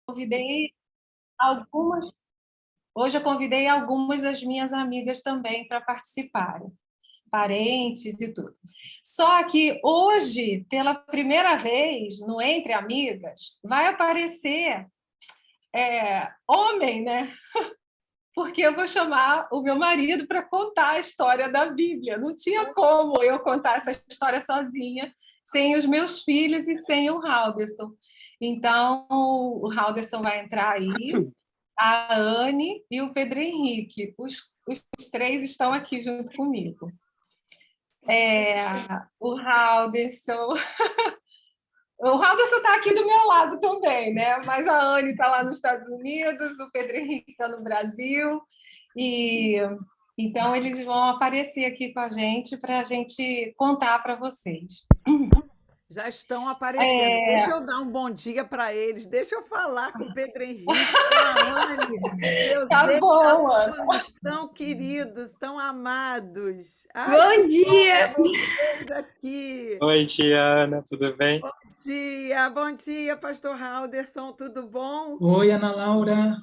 convidei algumas, hoje eu convidei algumas das minhas amigas também para participarem, parentes e tudo. Só que hoje, pela primeira vez, no Entre Amigas, vai aparecer homem, né? Porque eu vou chamar o meu marido para contar a história da Bíblia. Não tinha como eu contar essa história sozinha, sem os meus filhos e sem o Halderson. Então, o Halderson vai entrar aí, a Anne e o Pedro Henrique. Os três estão aqui junto comigo. O Halderson... O Halderson está aqui do meu lado também, né? Mas a Anne está lá nos Estados Unidos, o Pedro Henrique está no Brasil, e então eles vão aparecer aqui com a gente para a gente contar para vocês. Já estão aparecendo. Deixa eu dar um bom dia para eles. Deixa eu falar com o Pedro Henrique, com a Anne. Meus Tá bom, ex-alunos tão queridos, tão amados. Ai, Bom que dia! bom ter vocês aqui. Oi, Tiana, tudo bem? Bom dia, Pastor Halderson, tudo bom? Oi, Ana Laura.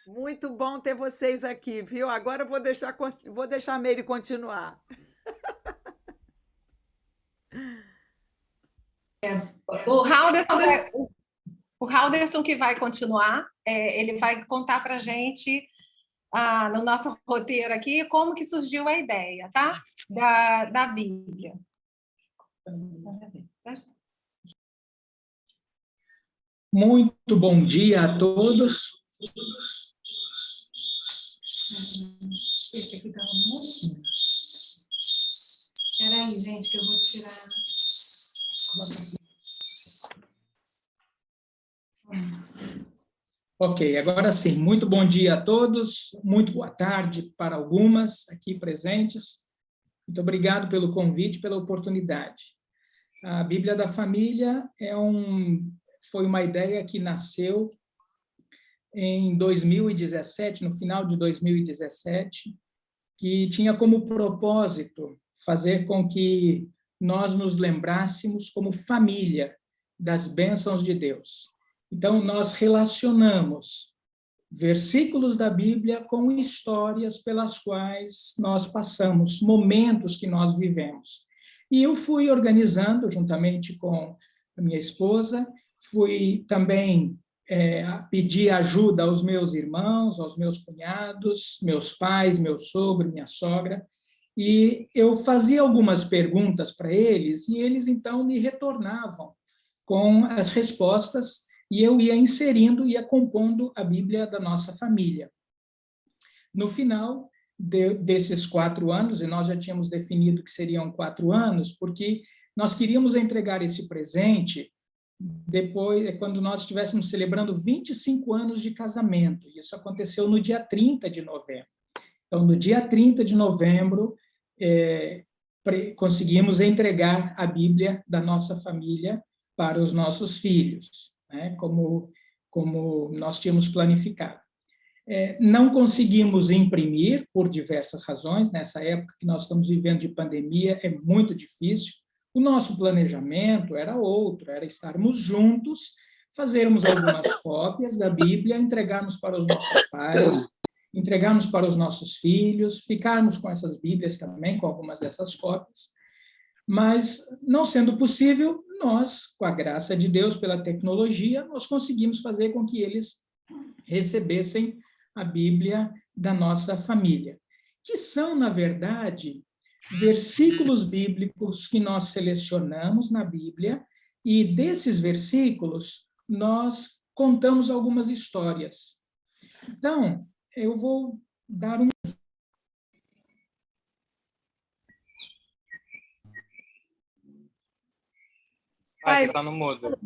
Muito bom ter vocês aqui, viu? Agora eu vou deixar a Meire continuar. O Halderson que vai continuar, ele vai contar para a gente, no nosso roteiro aqui, como que surgiu a ideia, tá? Da Bíblia. Muito bom dia a todos. Esse aqui tá muito. Espera aí, gente, que eu vou tirar. Ok, agora sim. Muito bom dia a todos. Muito boa tarde para algumas aqui presentes. Muito obrigado pelo convite, pela oportunidade. A Bíblia da Família foi uma ideia que nasceu em 2017, no final de 2017, que tinha como propósito fazer com que nós nos lembrássemos como família das bênçãos de Deus. Então, nós relacionamos versículos da Bíblia com histórias pelas quais nós passamos, momentos que nós vivemos. E eu fui organizando, juntamente com a minha esposa, fui também pedir ajuda aos meus irmãos, aos meus cunhados, meus pais, meu sogro, minha sogra, e eu fazia algumas perguntas para eles, e eles, então, me retornavam com as respostas, e eu ia inserindo, ia compondo a Bíblia da nossa família. No final desses 4 anos, e nós já tínhamos definido que seriam 4 anos, porque nós queríamos entregar esse presente depois, quando nós estivéssemos celebrando 25 anos de casamento. Isso aconteceu no dia 30 de novembro. Então, no dia 30 de novembro, conseguimos entregar a Bíblia da nossa família para os nossos filhos, né, como nós tínhamos planificado. Não conseguimos imprimir, por diversas razões, nessa época que nós estamos vivendo de pandemia, é muito difícil. O nosso planejamento era outro, era estarmos juntos, fazermos algumas cópias da Bíblia, entregarmos para os nossos pais, entregarmos para os nossos filhos, ficarmos com essas Bíblias também, com algumas dessas cópias. Mas, não sendo possível, nós, com a graça de Deus, pela tecnologia, nós conseguimos fazer com que eles recebessem a Bíblia da nossa família, que são, na verdade, versículos bíblicos que nós selecionamos na Bíblia, e desses versículos nós contamos algumas histórias. Então, eu vou dar um... Você está no mudo.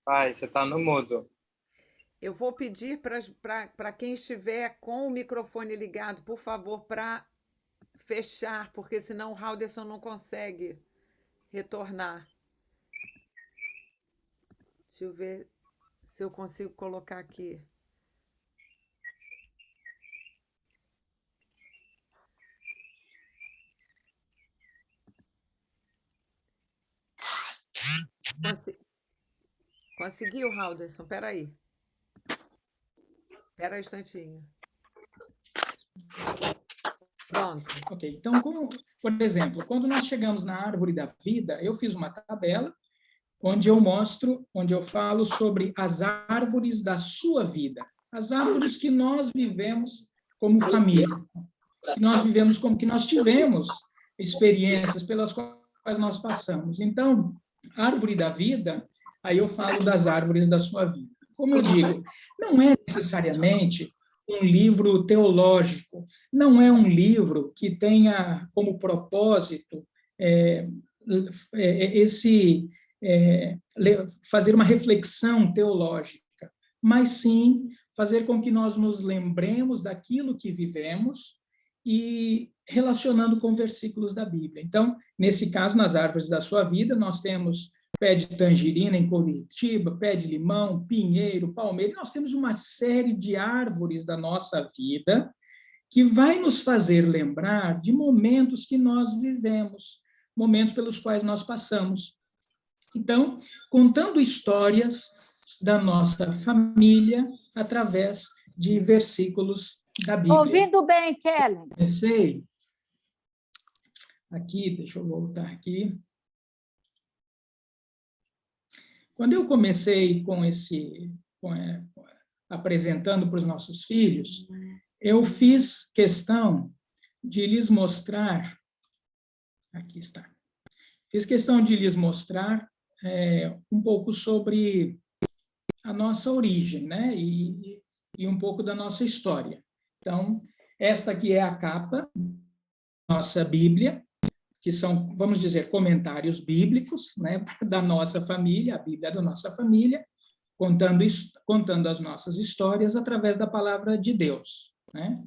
Pai, você está no mudo. Eu vou pedir para quem estiver com o microfone ligado, por favor, para fechar, porque senão o Halderson não consegue retornar. Deixa eu ver se eu consigo colocar aqui. Conseguiu, Halderson? Espera aí. Espera um instantinho. Pronto. Ok, então, por exemplo, quando nós chegamos na árvore da vida, eu fiz uma tabela onde eu falo sobre as árvores da sua vida, as árvores que nós vivemos como família, que nós tivemos experiências pelas quais nós passamos. Então, árvore da vida, aí eu falo das árvores da sua vida. Como eu digo, não é necessariamente um livro teológico, não é um livro que tenha como propósito fazer uma reflexão teológica, mas sim fazer com que nós nos lembremos daquilo que vivemos e relacionando com versículos da Bíblia. Então, nesse caso, nas árvores da sua vida, nós temos pé de tangerina em Curitiba, pé de limão, pinheiro, palmeira. Nós temos uma série de árvores da nossa vida que vai nos fazer lembrar de momentos que nós vivemos, momentos pelos quais nós passamos. Então, contando histórias da nossa família através de versículos da Bíblia. Ouvindo bem, Kellen. Comecei aqui, deixa eu voltar aqui. Quando eu comecei apresentando para os nossos filhos, eu fiz questão de lhes mostrar, aqui está, fiz questão de lhes mostrar um pouco sobre a nossa origem, né? E um pouco da nossa história. Então, esta aqui é a capa da nossa Bíblia, que são, vamos dizer, comentários bíblicos, né, da nossa família, a Bíblia da nossa família, contando as nossas histórias através da palavra de Deus, né?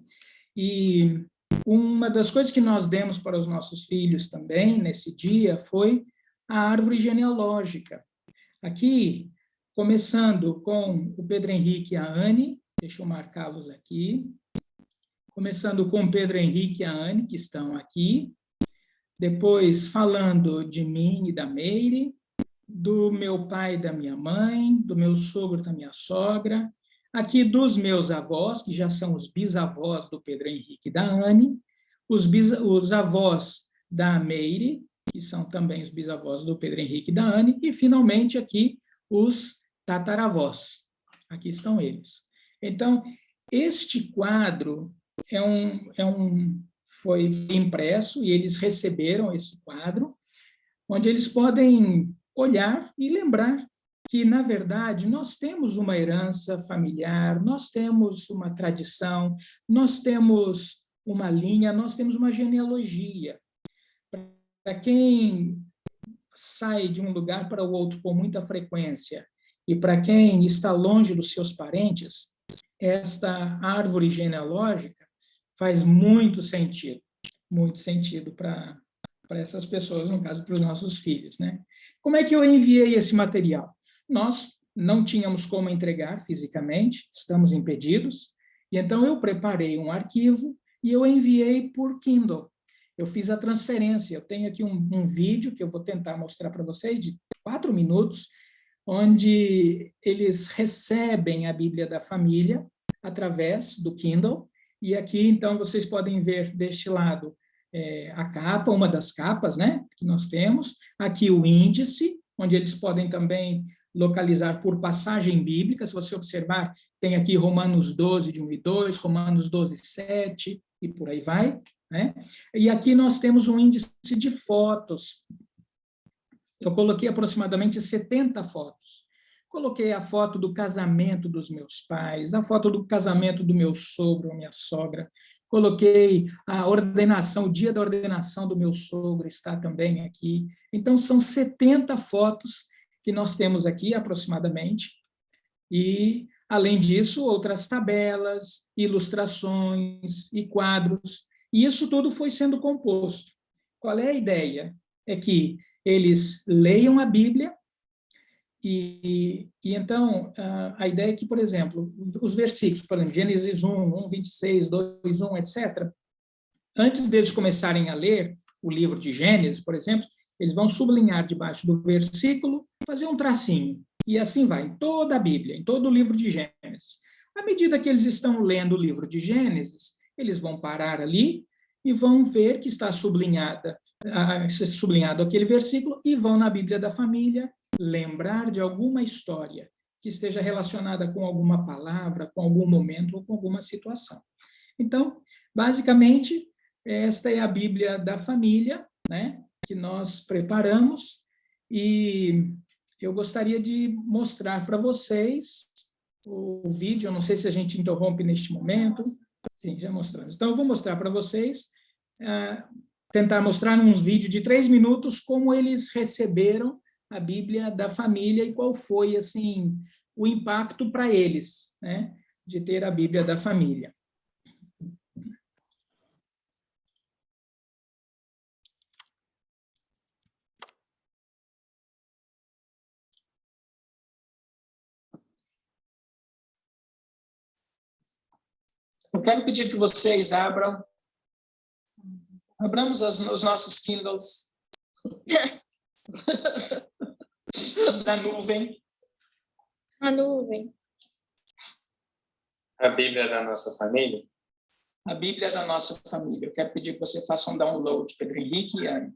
E uma das coisas que nós demos para os nossos filhos também, nesse dia, foi a árvore genealógica. Aqui, começando com o Pedro Henrique e a Anne, deixa eu marcá-los aqui, começando com o Pedro Henrique e a Anne, que estão aqui, depois falando de mim e da Meire, do meu pai e da minha mãe, do meu sogro e da minha sogra, aqui dos meus avós, que já são os bisavós do Pedro Henrique e da Anne, os avós da Meire, que são também os bisavós do Pedro Henrique e da Anne, e, finalmente, aqui, os tataravós. Aqui estão eles. Então, este quadro foi impresso, e eles receberam esse quadro, onde eles podem olhar e lembrar que, na verdade, nós temos uma herança familiar, nós temos uma tradição, nós temos uma linha, nós temos uma genealogia. Para quem sai de um lugar para o outro com muita frequência, e para quem está longe dos seus parentes, esta árvore genealógica faz muito sentido para essas pessoas, no caso, para os nossos filhos, né? Como é que eu enviei esse material? Nós não tínhamos como entregar fisicamente, estamos impedidos, e então eu preparei um arquivo e eu enviei por Kindle. Eu fiz a transferência. Eu tenho aqui um vídeo que eu vou tentar mostrar para vocês, de 4 minutos, onde eles recebem a Bíblia da família através do Kindle. E aqui, então, vocês podem ver deste lado a capa, uma das capas, né, que nós temos. Aqui o índice, onde eles podem também localizar por passagem bíblica. Se você observar, tem aqui Romanos 12, de 1 e 2, Romanos 12, 7, e por aí vai, né? E aqui nós temos um índice de fotos. Eu coloquei aproximadamente 70 fotos. Coloquei a foto do casamento dos meus pais, a foto do casamento do meu sogro, minha sogra. Coloquei a ordenação, o dia da ordenação do meu sogro está também aqui. Então, são 70 fotos que nós temos aqui, aproximadamente. E, além disso, outras tabelas, ilustrações e quadros. E isso tudo foi sendo composto. Qual é a ideia? É que eles leiam a Bíblia, e então, a ideia é que, por exemplo, os versículos, por exemplo, Gênesis 1, 26, 2, 1, etc., antes deles começarem a ler o livro de Gênesis, por exemplo, Eles vão sublinhar debaixo do versículo, fazer um tracinho. E assim vai, em toda a Bíblia, em todo o livro de Gênesis. À medida que eles estão lendo o livro de Gênesis, eles vão parar ali e vão ver que está sublinhado aquele versículo e vão na Bíblia da Família lembrar de alguma história que esteja relacionada com alguma palavra, com algum momento ou com alguma situação. Então, basicamente, esta é a Bíblia da Família, né, que nós preparamos, e eu gostaria de mostrar para vocês o vídeo. Eu não sei se a gente interrompe neste momento. Sim, já mostramos. Então, eu vou mostrar para vocês, tentar mostrar num vídeo de 3 minutos como eles receberam a Bíblia da Família e qual foi, assim, o impacto para eles, né, de ter a Bíblia da Família. Eu quero pedir que vocês abramos os nossos Kindles da nuvem. A nuvem. A Bíblia da nossa família? A Bíblia da nossa família. Eu quero pedir que você faça um download, Pedro Henrique e Anne.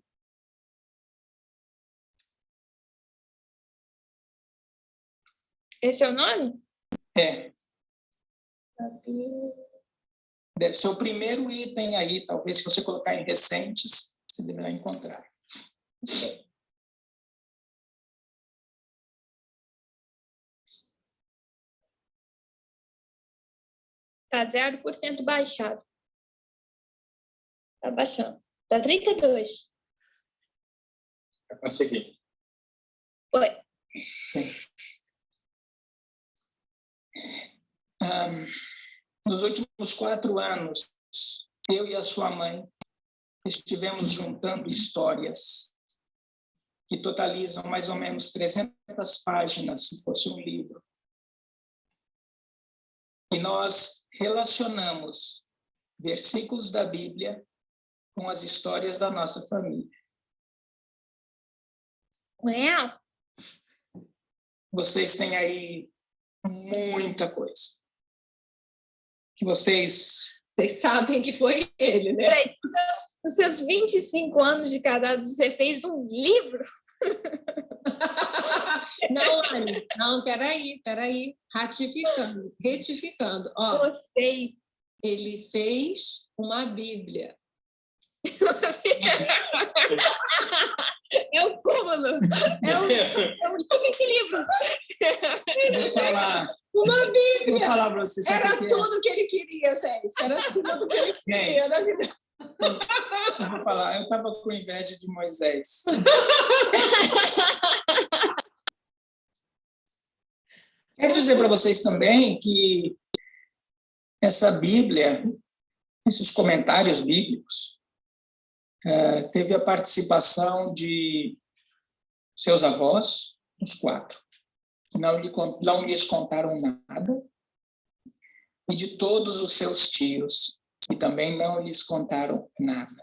Esse é o nome? É. A Bíblia. Deve ser o primeiro item aí, talvez, se você colocar em recentes, você deverá encontrar. Tá 0% baixado. Tá baixando. Tá 32. Eu consegui. Foi. Nos últimos 4 anos, eu e a sua mãe estivemos juntando histórias que totalizam mais ou menos 300 páginas, se fosse um livro. E nós relacionamos versículos da Bíblia com as histórias da nossa família. Ué? Vocês têm aí muita coisa. Que vocês sabem que foi ele, né? Peraí, os seus 25 anos de casado, você fez um livro? Não, Anne, não, peraí. Retificando. Ó, Gostei. ele fez uma Bíblia. É o cúmulo. É um livro de livros. vou falar. Uma Bíblia! Vou falar para vocês. Era tudo que ele queria, gente. Era tudo que ele queria na vida. Eu vou falar, eu estava com inveja de Moisés. Quero dizer para vocês também que essa Bíblia, esses comentários bíblicos, teve a participação de seus avós, os 4, que não lhes contaram nada, e de todos os seus tios, que também não lhes contaram nada.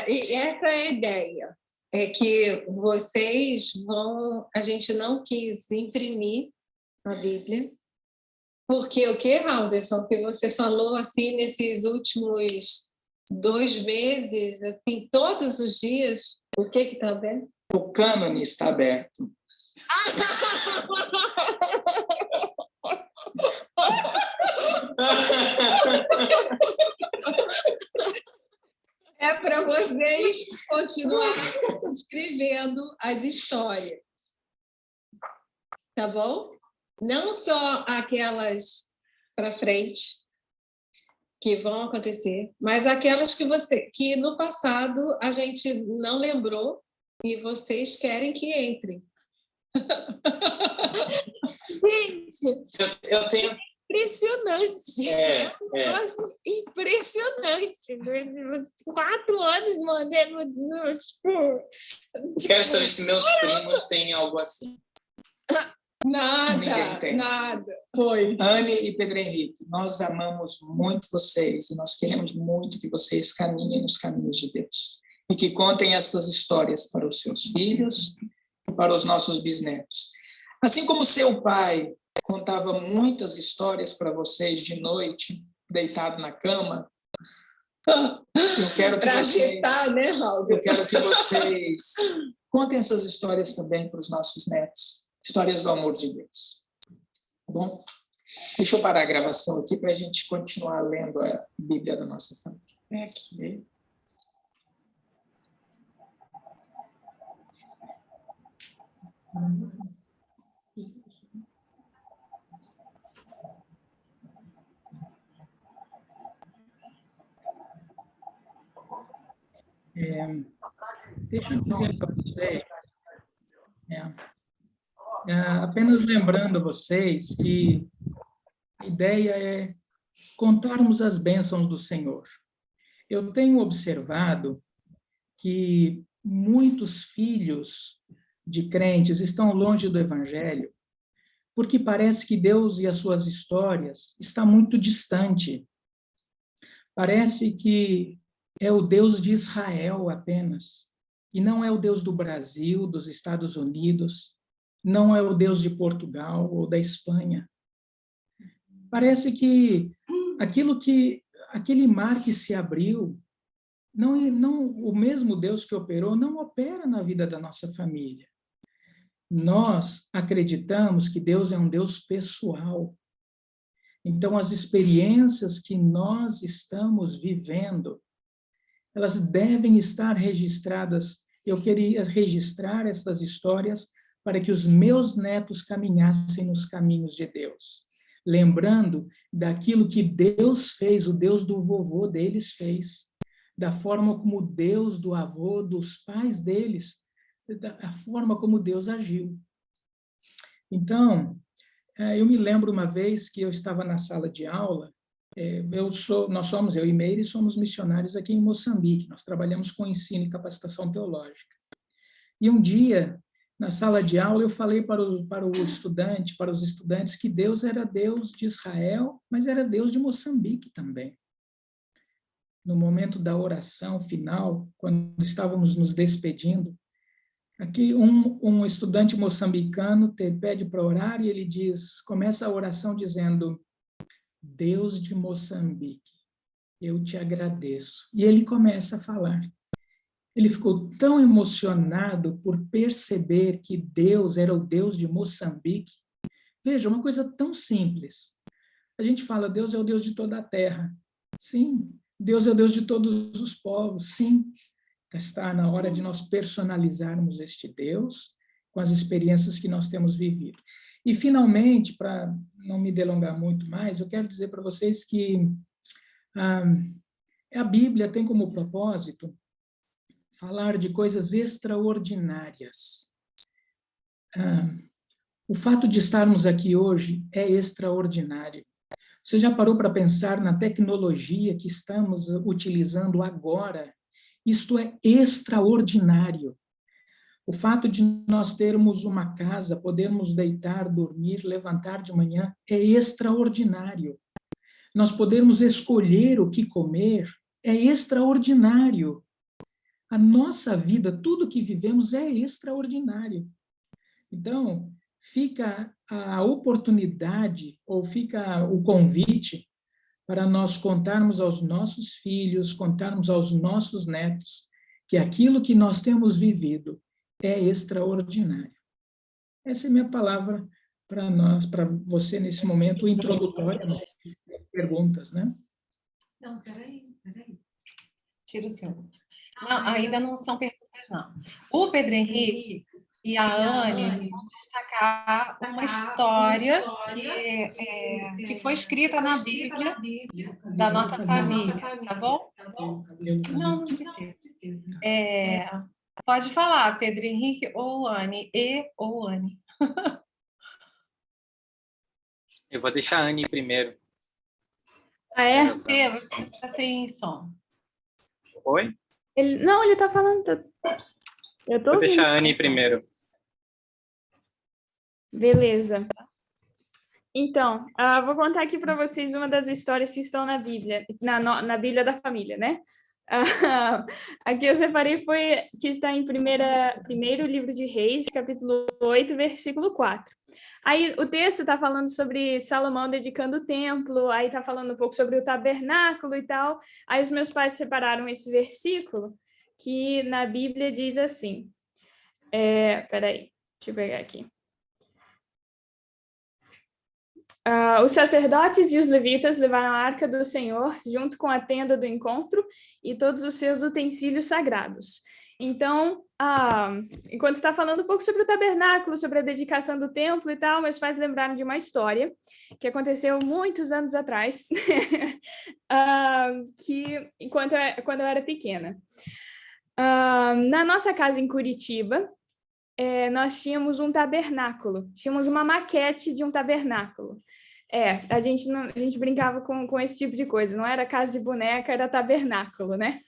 E essa é a ideia. É que vocês vão... A gente não quis imprimir a Bíblia, porque o que, Halderson, que você falou assim nesses últimos 2 meses, assim, todos os dias, o que está vendo? O cânone está aberto. É para vocês continuarem escrevendo as histórias. Tá bom? Não só aquelas para frente que vão acontecer, mas aquelas que no passado a gente não lembrou e vocês querem que entrem. Gente, Eu tenho... impressionante. Impressionante. 4 anos mandando, Quero saber se meus primos têm algo assim. Nada. Foi. Anne e Pedro Henrique, nós amamos muito vocês e nós queremos muito que vocês caminhem nos caminhos de Deus. e que contem estas histórias para os seus filhos e para os nossos bisnetos. Assim como seu pai contava muitas histórias para vocês de noite, deitado na cama, eu quero que agitar, né, Raul? eu quero que vocês contem essas histórias também para os nossos netos, histórias do amor de Deus. Tá bom? Deixa eu parar a gravação aqui para a gente continuar lendo a Bíblia da nossa família. É aqui. Deixa eu dizer para vocês, apenas lembrando vocês que a ideia é contarmos as bênçãos do Senhor. Eu tenho observado que muitos filhos de crentes estão longe do Evangelho, porque parece que Deus e as suas histórias estão muito distante. Parece que é o Deus de Israel apenas, e não é o Deus do Brasil, dos Estados Unidos, não é o Deus de Portugal ou da Espanha. Parece que aquele mar que se abriu, não o mesmo Deus que operou, não opera na vida da nossa família. Nós acreditamos que Deus é um Deus pessoal. Então, as experiências que nós estamos vivendo, elas devem estar registradas. Eu queria registrar essas histórias para que os meus netos caminhassem nos caminhos de Deus, lembrando daquilo que Deus fez, o Deus do vovô deles fez, da forma como o Deus do avô, dos pais deles, da forma como Deus agiu. Então, eu me lembro uma vez que eu estava na sala de aula, eu e Meire, somos missionários aqui em Moçambique, nós trabalhamos com ensino e capacitação teológica. E um dia, na sala de aula, eu falei para os estudantes, que Deus era Deus de Israel, mas era Deus de Moçambique também. No momento da oração final, quando estávamos nos despedindo, aqui um estudante moçambicano pede para orar e ele começa a oração dizendo: Deus de Moçambique, eu te agradeço. E ele começa a falar. Ele ficou tão emocionado por perceber que Deus era o Deus de Moçambique. Veja, uma coisa tão simples. A gente fala, Deus é o Deus de toda a terra. Sim. Deus é o Deus de todos os povos. Sim. Está na hora de nós personalizarmos este Deus com as experiências que nós temos vivido. E, finalmente, para não me delongar muito mais, eu quero dizer para vocês que a Bíblia tem como propósito falar de coisas extraordinárias. O fato de estarmos aqui hoje é extraordinário. Você já parou para pensar na tecnologia que estamos utilizando agora? Isto é extraordinário. O fato de nós termos uma casa, podermos deitar, dormir, levantar de manhã, é extraordinário. Nós podermos escolher o que comer, é extraordinário. A nossa vida, tudo que vivemos é extraordinário. Então, fica a oportunidade, ou fica o convite, para nós contarmos aos nossos filhos, contarmos aos nossos netos, que aquilo que nós temos vivido é extraordinário. Essa é a minha palavra para nós, para você nesse momento introdutório, perguntas, né? Não, peraí. Tira o seu. Não, ainda não são perguntas, não. O Pedro Henrique e a Anne vão destacar uma história que foi escrita na Bíblia da nossa família, tá bom? Não precisa. Pode falar, Pedro Henrique ou Anne, ou Anne. Eu vou deixar a Anne primeiro. Ah, é? Você está sem som. Oi? Ele está falando. Eu tô Vou ouvindo. deixar a Anne primeiro. Beleza. Então, vou contar aqui para vocês uma das histórias que estão na Bíblia, na Bíblia da família, né? Aqui eu separei foi que está em primeiro livro de Reis, capítulo 8, versículo 4. Aí o texto está falando sobre Salomão dedicando o templo, aí está falando um pouco sobre o tabernáculo e tal. Aí os meus pais separaram esse versículo, que na Bíblia diz assim. Peraí, deixa eu pegar aqui. Os sacerdotes e os levitas levaram a arca do Senhor junto com a tenda do encontro e todos os seus utensílios sagrados. Então, enquanto está falando um pouco sobre o tabernáculo, sobre a dedicação do templo e tal, meus pais lembraram de uma história que aconteceu muitos anos atrás, quando eu era pequena. Na nossa casa em Curitiba, nós tínhamos um tabernáculo, tínhamos uma maquete de um tabernáculo. A gente brincava com esse tipo de coisa, não era casa de boneca, era tabernáculo, né?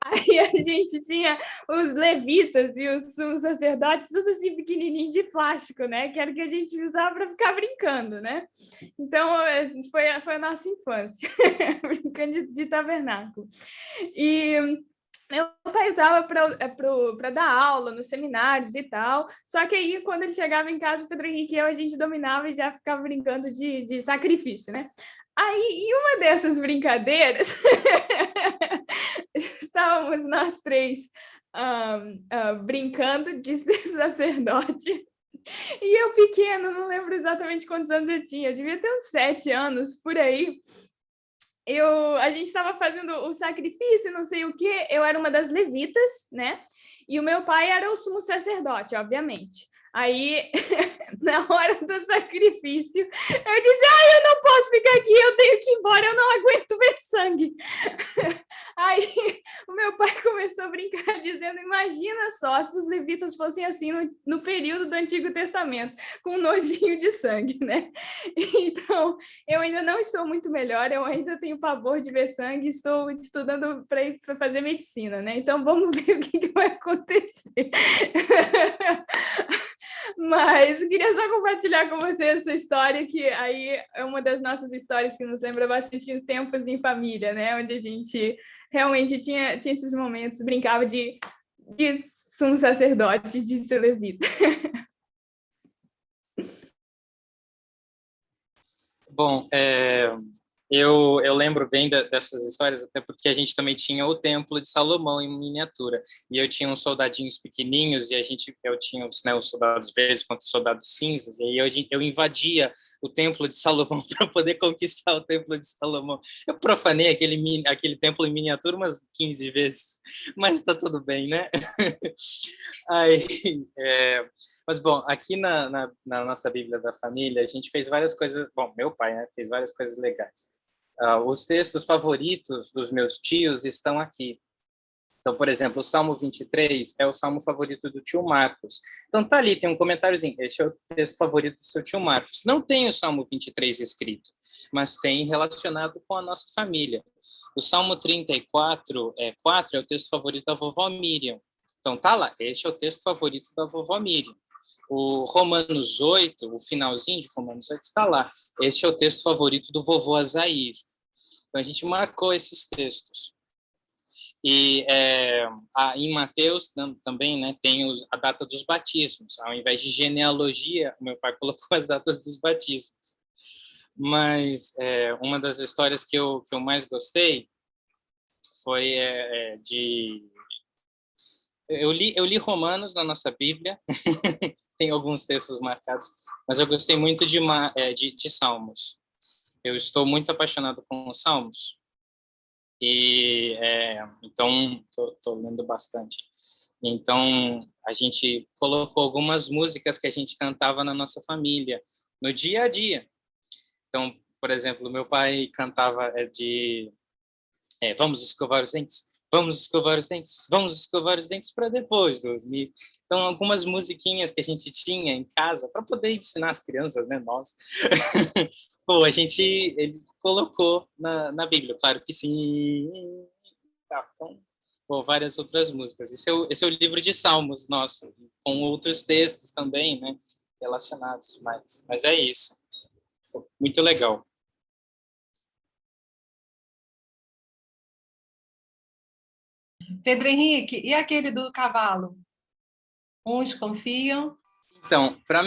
Aí a gente tinha os levitas e os sumos sacerdotes, tudo assim pequenininho de plástico, né? Que era o que a gente usava para ficar brincando, né? Então, foi a nossa infância, brincando de tabernáculo. E meu pai usava para dar aula nos seminários e tal, só que aí, quando ele chegava em casa, o Pedro Henrique e eu, a gente dominava e já ficava brincando de sacrifício, né? Aí, em uma dessas brincadeiras, estávamos nós três brincando de ser sacerdote, e eu pequeno, não lembro exatamente quantos anos eu tinha, eu devia ter uns 7 anos, por aí. A gente estava fazendo o sacrifício, não sei o quê, eu era uma das levitas, né? E o meu pai era o sumo sacerdote, obviamente. Aí, na hora do sacrifício, eu disse, eu não posso ficar aqui, eu tenho que ir embora, eu não aguento ver sangue. Aí, o meu pai começou a brincar, dizendo, imagina só se os levitas fossem assim no período do Antigo Testamento, com um nojinho de sangue, né? Então, eu ainda não estou muito melhor, eu ainda tenho pavor de ver sangue, estou estudando para fazer medicina, né? Então, vamos ver o que vai acontecer. Mas queria só compartilhar com você essa história, que aí é uma das nossas histórias que nos lembra bastante tempos em família, né? Onde a gente realmente tinha esses momentos, brincava de sumo sacerdote, de ser levita. Bom, eu lembro bem dessas histórias, até porque a gente também tinha o Templo de Salomão em miniatura, e eu tinha uns soldadinhos pequenininhos, e eu tinha os soldados verdes contra os soldados cinzas, e aí eu invadia o Templo de Salomão para poder conquistar o Templo de Salomão. Eu profanei aquele templo em miniatura umas 15 vezes, mas está tudo bem, né? Aí, mas, bom, aqui na nossa Bíblia da Família, a gente fez várias coisas, bom, meu pai, né, fez várias coisas legais. Os textos favoritos dos meus tios estão aqui. Então, por exemplo, o Salmo 23 é o salmo favorito do tio Marcos. Então, tá ali, tem um comentáriozinho. Este é o texto favorito do seu tio Marcos. Não tem o Salmo 23 escrito, mas tem relacionado com a nossa família. O Salmo 34, 4 é o texto favorito da vovó Miriam. Então, tá lá, este é o texto favorito da vovó Miriam. O Romanos 8, o finalzinho de Romanos 8 está lá. Este é o texto favorito do vovô Azair. Então, a gente marcou esses textos. E em Mateus também, né, tem a data dos batismos. Ao invés de genealogia, o meu pai colocou as datas dos batismos. Mas uma das histórias que eu mais gostei foi Eu li Romanos na nossa Bíblia, tem alguns textos marcados, mas eu gostei muito de Salmos. Eu estou muito apaixonado com os Salmos, e então estou lendo bastante. Então, a gente colocou algumas músicas que a gente cantava na nossa família, no dia a dia. Então, por exemplo, meu pai cantava vamos escovar os dentes, vamos escovar os dentes, vamos escovar os dentes para depois dormir. Então, algumas musiquinhas que a gente tinha em casa para poder ensinar as crianças, né, nós. Pô, ele colocou na Bíblia, claro que sim. Tá, então, várias outras músicas. Esse é o livro de Salmos nosso, com outros textos também, né, relacionados, mas é isso. Foi muito legal. Pedro Henrique, e aquele do cavalo? Uns confiam. Então, para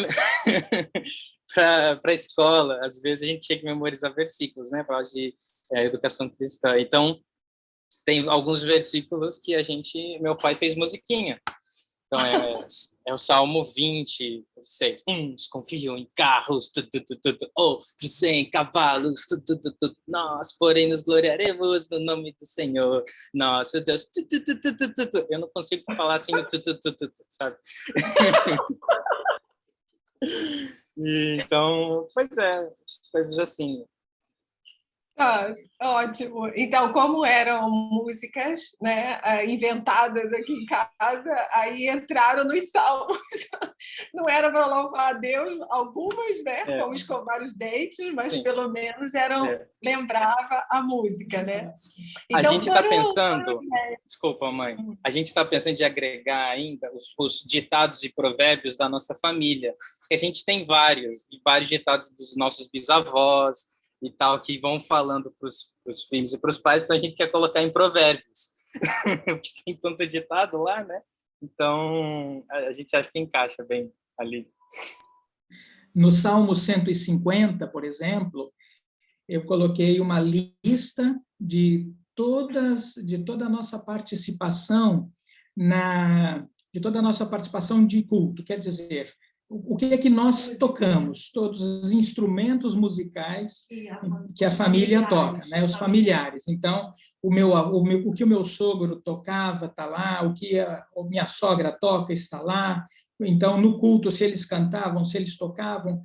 para a escola, às vezes a gente tinha que memorizar versículos, né, para aula de educação cristã. Então, tem alguns versículos que meu pai fez musiquinha. Então, é o Salmo 26. Uns confiam em carros, outros em cavalos, nós, porém, nos gloriaremos no nome do Senhor, nosso Deus. Eu não consigo falar assim, sabe? Então, pois é, coisas assim. Ah, ótimo. Então, como eram músicas, né, inventadas aqui em casa, aí entraram nos salmos. Não era para louvar a Deus, algumas, né, como escovar os dentes, mas Sim. pelo menos lembrava a música, né? A Então, gente está pensando, desculpa, mãe, a gente está pensando de agregar ainda os ditados e provérbios da nossa família. A gente tem vários ditados dos nossos bisavós, e tal, que vão falando para os filhos e para os pais, então a gente quer colocar em provérbios, porque tem tanto ditado lá, né? Então, a gente acha que encaixa bem ali. No Salmo 150, por exemplo, eu coloquei uma lista de toda a nossa participação de toda a nossa participação de culto, quer dizer, o que é que nós tocamos? Todos os instrumentos musicais que a família toca, né? Os familiares. Então, o que o meu sogro tocava está lá, o que a minha sogra toca está lá. Então, no culto, se eles cantavam, se eles tocavam,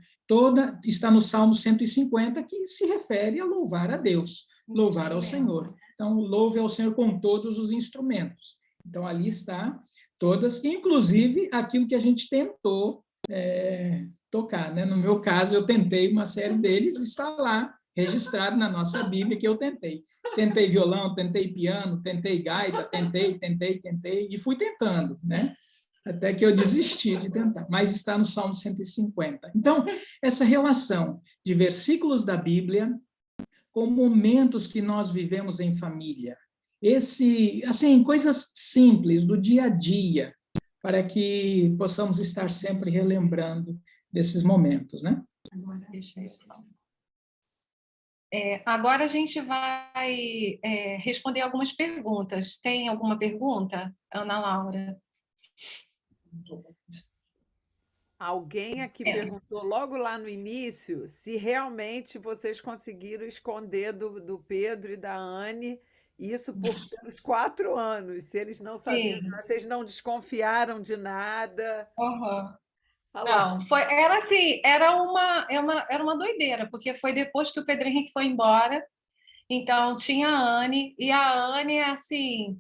está no Salmo 150, que se refere a louvar a Deus, louvar ao Senhor. Então, louve ao Senhor com todos os instrumentos. Então, ali está todas, inclusive aquilo que a gente tentou tocar, né? No meu caso, eu tentei uma série deles, está lá registrado na nossa Bíblia que eu tentei. Tentei violão, tentei piano, tentei gaita, tentei, e fui tentando, né? Até que eu desisti de tentar, mas está no Salmo 150. Então, essa relação de versículos da Bíblia com momentos que nós vivemos em família, assim, coisas simples do dia a dia, para que possamos estar sempre relembrando desses momentos, né? Agora a gente vai responder algumas perguntas. Tem alguma pergunta, Ana Laura? Alguém aqui perguntou logo lá no início se realmente vocês conseguiram esconder do Pedro e da Anne isso pelos 4 anos, se eles não sabiam, Sim. vocês não desconfiaram de nada. Uhum. Não, era assim, era uma doideira, porque foi depois que o Pedro Henrique foi embora, então tinha a Anne, e a Anne, assim,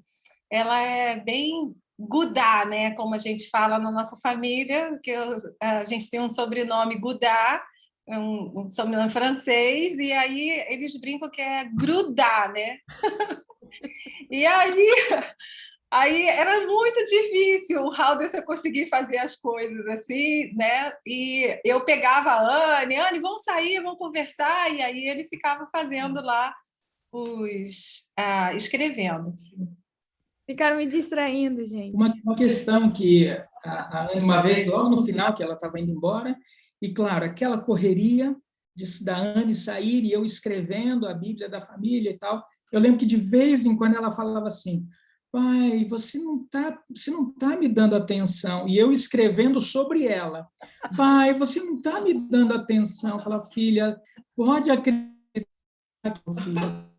ela é bem Gudá, né, como a gente fala na nossa família, que a gente tem um sobrenome Gudá, um sobrenome francês, e aí eles brincam que é grudar, né? E aí era muito difícil o Halderson conseguir fazer as coisas assim, né? E eu pegava a Anne, vamos sair, vamos conversar, e aí ele ficava fazendo lá escrevendo. Ficaram me distraindo, gente. Uma questão que a Anne, uma vez, logo no final, que ela estava indo embora, e claro, aquela correria da Anne sair e eu escrevendo a Bíblia da família e tal, eu lembro que de vez em quando ela falava assim: pai, você não tá me dando atenção. E eu escrevendo sobre ela. Pai, você não está me dando atenção. Fala, filha, pode acreditar, filha.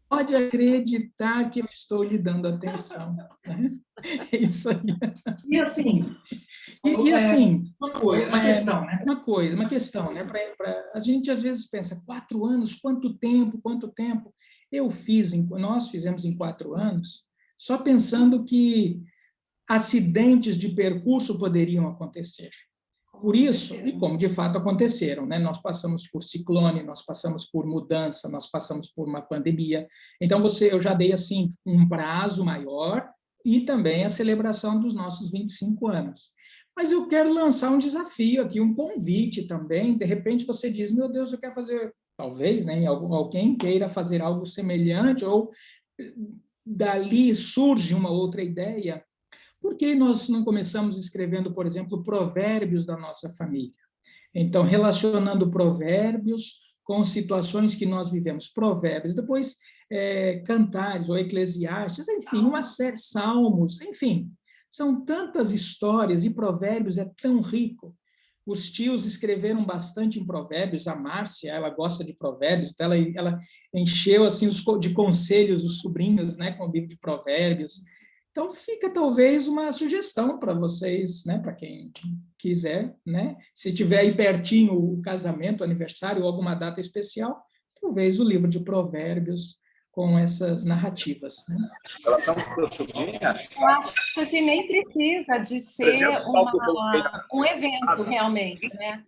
Pode acreditar que eu estou lhe dando atenção. É isso aí. E assim, uma questão, né? A gente às vezes pensa, 4 anos, quanto tempo? Nós fizemos em 4 anos, só pensando que acidentes de percurso poderiam acontecer. Por isso, e como de fato aconteceram, né? Nós passamos por ciclone, nós passamos por mudança, nós passamos por uma pandemia. Então, eu já dei assim um prazo maior e também a celebração dos nossos 25 anos. Mas eu quero lançar um desafio aqui, um convite também. De repente você diz, meu Deus, eu quero fazer, talvez, né? Alguém queira fazer algo semelhante ou dali surge uma outra ideia. Por que nós não começamos escrevendo, por exemplo, provérbios da nossa família? Então, relacionando provérbios com situações que nós vivemos. Provérbios, depois Cantares ou Eclesiastes, enfim, uma série, Salmos, enfim. São tantas histórias e Provérbios é tão rico. Os tios escreveram bastante em Provérbios, a Márcia, ela gosta de Provérbios, então ela encheu assim, de conselhos os sobrinhos, né, com o livro de Provérbios. Então, fica talvez uma sugestão para vocês, né, para quem quiser, né, se tiver aí pertinho o casamento, o aniversário ou alguma data especial, talvez o livro de Provérbios com essas narrativas. Né? Eu acho que nem precisa de ser um evento, realmente, né?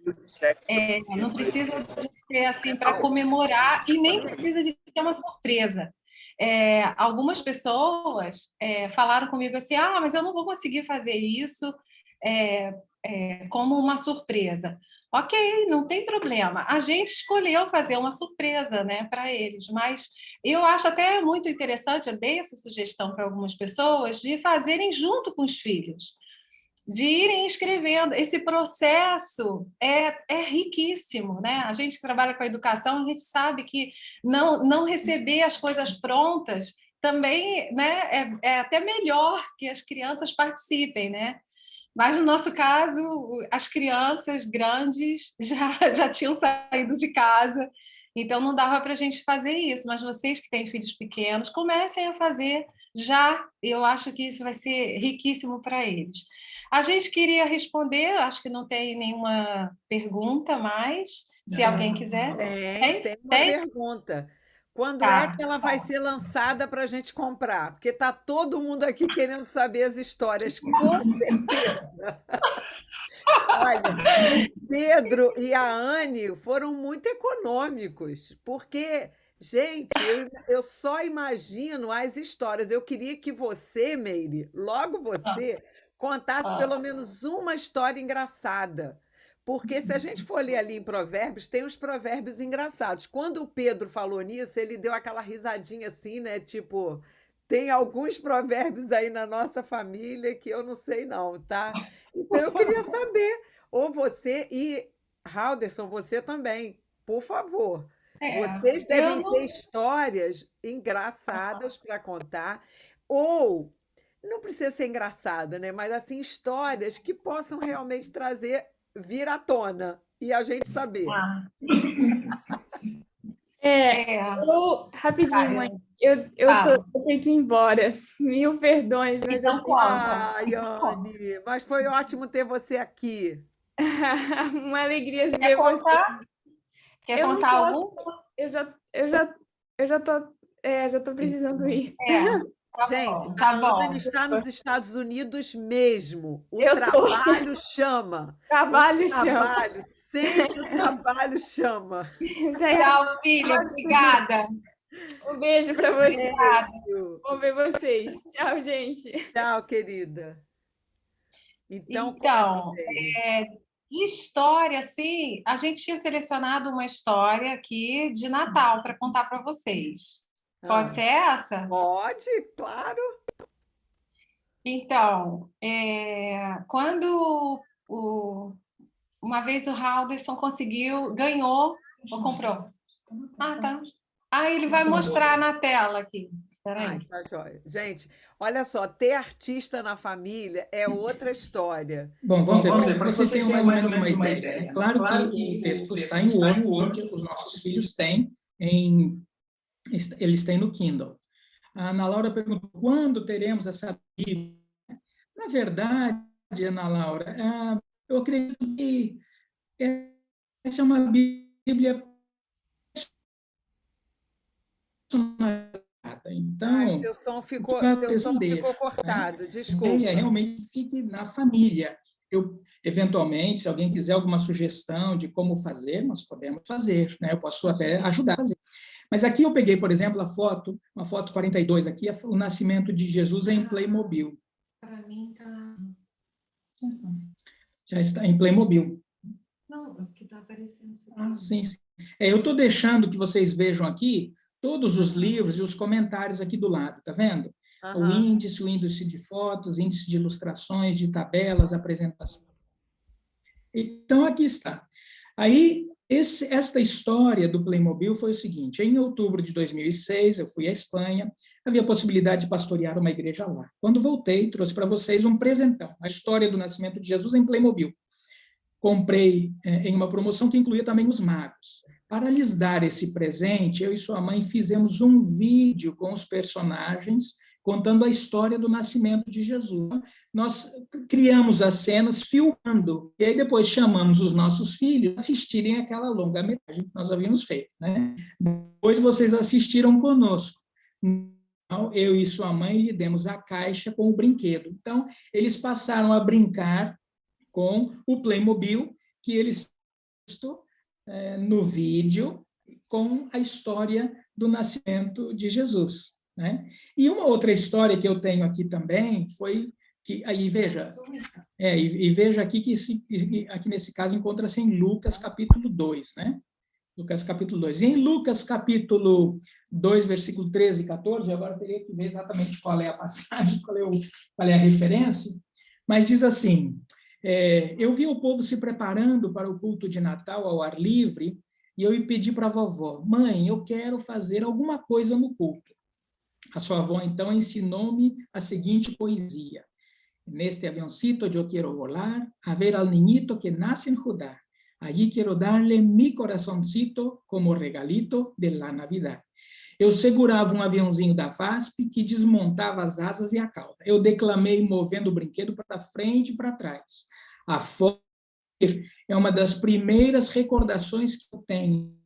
Não precisa de ser assim para comemorar e nem precisa de ser uma surpresa. Algumas pessoas falaram comigo assim, mas eu não vou conseguir fazer isso como uma surpresa. Ok, não tem problema. A gente escolheu fazer uma surpresa, né, para eles, mas eu acho até muito interessante, eu dei essa sugestão para algumas pessoas, de fazerem junto com os filhos, de irem escrevendo. Esse processo é riquíssimo, né? A gente que trabalha com a educação, a gente sabe que não receber as coisas prontas também, né, é até melhor que as crianças participem, né? Mas, no nosso caso, as crianças grandes já tinham saído de casa, então não dava para a gente fazer isso. Mas vocês que têm filhos pequenos, comecem a fazer já. Eu acho que isso vai ser riquíssimo para eles. A gente queria responder, acho que não tem nenhuma pergunta mais, se alguém quiser. Tem uma pergunta. Quando é que ela vai ser lançada para a gente comprar? Porque está todo mundo aqui querendo saber as histórias, com certeza. Olha, Pedro e a Anne foram muito econômicos, porque, gente, eu só imagino as histórias. Eu queria que você, Meire, logo você, contasse pelo menos uma história engraçada. Porque se a gente for ler ali em Provérbios, tem os provérbios engraçados. Quando o Pedro falou nisso, ele deu aquela risadinha assim, né? Tipo, tem alguns provérbios aí na nossa família que eu não sei não, tá? Então eu queria saber, ou você e Halderson, você também, por favor. Vocês devem ter histórias engraçadas para contar, ou não precisa ser engraçada, né? Mas assim, histórias que possam realmente trazer vir à tona e a gente saber. Rapidinho, mãe. Eu tenho que ir embora. Mil perdões, mas então, Ai, Anne, mas foi ótimo ter você aqui. Uma alegria ver você. Quer contar algum? Eu já tô precisando ir. Gente, a Anne está nos Estados Unidos mesmo. O trabalho chama. Trabalho chama. Sempre o trabalho chama. Tchau, filha. Obrigada. Um beijo para vocês. Vamos ver vocês. Tchau, gente. Tchau, querida. Então história, assim, a gente tinha selecionado uma história aqui de Natal para contar para vocês. Pode ser essa? Pode, claro. Então, quando uma vez o Halderson ganhou ou comprou? Tá. Ele vai mostrar na tela aqui. Peraí. Tá jóia. Gente, olha só, ter artista na família é outra história. Bom, vamos ver, para vocês terem mais ou menos uma ideia. É claro que o texto está em Word, os nossos filhos têm eles têm no Kindle. A Ana Laura perguntou, quando teremos essa Bíblia? Na verdade, Ana Laura, eu acredito que essa é uma Bíblia então, seu som ficou cortado, desculpa. Realmente fique na família. Eventualmente, se alguém quiser alguma sugestão de como fazer, nós podemos fazer, né? Eu posso até ajudar a fazer. Mas aqui eu peguei, por exemplo, uma foto 42 aqui, o nascimento de Jesus em Playmobil. Para mim tá. Já está em Playmobil. Não, é o que está aparecendo. Sim. Eu estou deixando que vocês vejam aqui todos os livros e os comentários aqui do lado, tá vendo? O índice de fotos, índice de ilustrações, de tabelas, apresentação. Então, aqui está. Aí, esta história do Playmobil foi o seguinte: em outubro de 2006, eu fui à Espanha, havia possibilidade de pastorear uma igreja lá. Quando voltei, trouxe para vocês um presentão, a história do nascimento de Jesus em Playmobil. Comprei em uma promoção que incluía também os magos. Para lhes dar esse presente, eu e sua mãe fizemos um vídeo com os personagens, contando a história do nascimento de Jesus. Nós criamos as cenas filmando, e aí depois chamamos os nossos filhos a assistirem aquela longa-metragem que nós havíamos feito, né? Depois vocês assistiram conosco. Então, eu e sua mãe lhe demos a caixa com o brinquedo. Então, eles passaram a brincar com o Playmobil, que eles viram no vídeo, com a história do nascimento de Jesus, né? E uma outra história que eu tenho aqui também foi que, aí veja, veja aqui que aqui nesse caso encontra-se em Lucas capítulo 2, né? Lucas capítulo 2. E em Lucas capítulo 2, versículo 13 e 14, agora eu teria que ver exatamente qual é a passagem, qual é a referência, mas diz assim: eu vi o povo se preparando para o culto de Natal ao ar livre, e eu pedi para a vovó: mãe, eu quero fazer alguma coisa no culto. A sua avó, então, ensinou-me a seguinte poesia: neste avioncito yo quiero volar, a ver al niñito que nace en Judá. Allí quiero darle mi corazoncito como regalito de la Navidad. Eu segurava um aviãozinho da VASP que desmontava as asas e a cauda. Eu declamei movendo o brinquedo para frente e para trás. A foto é uma das primeiras recordações que eu tenho.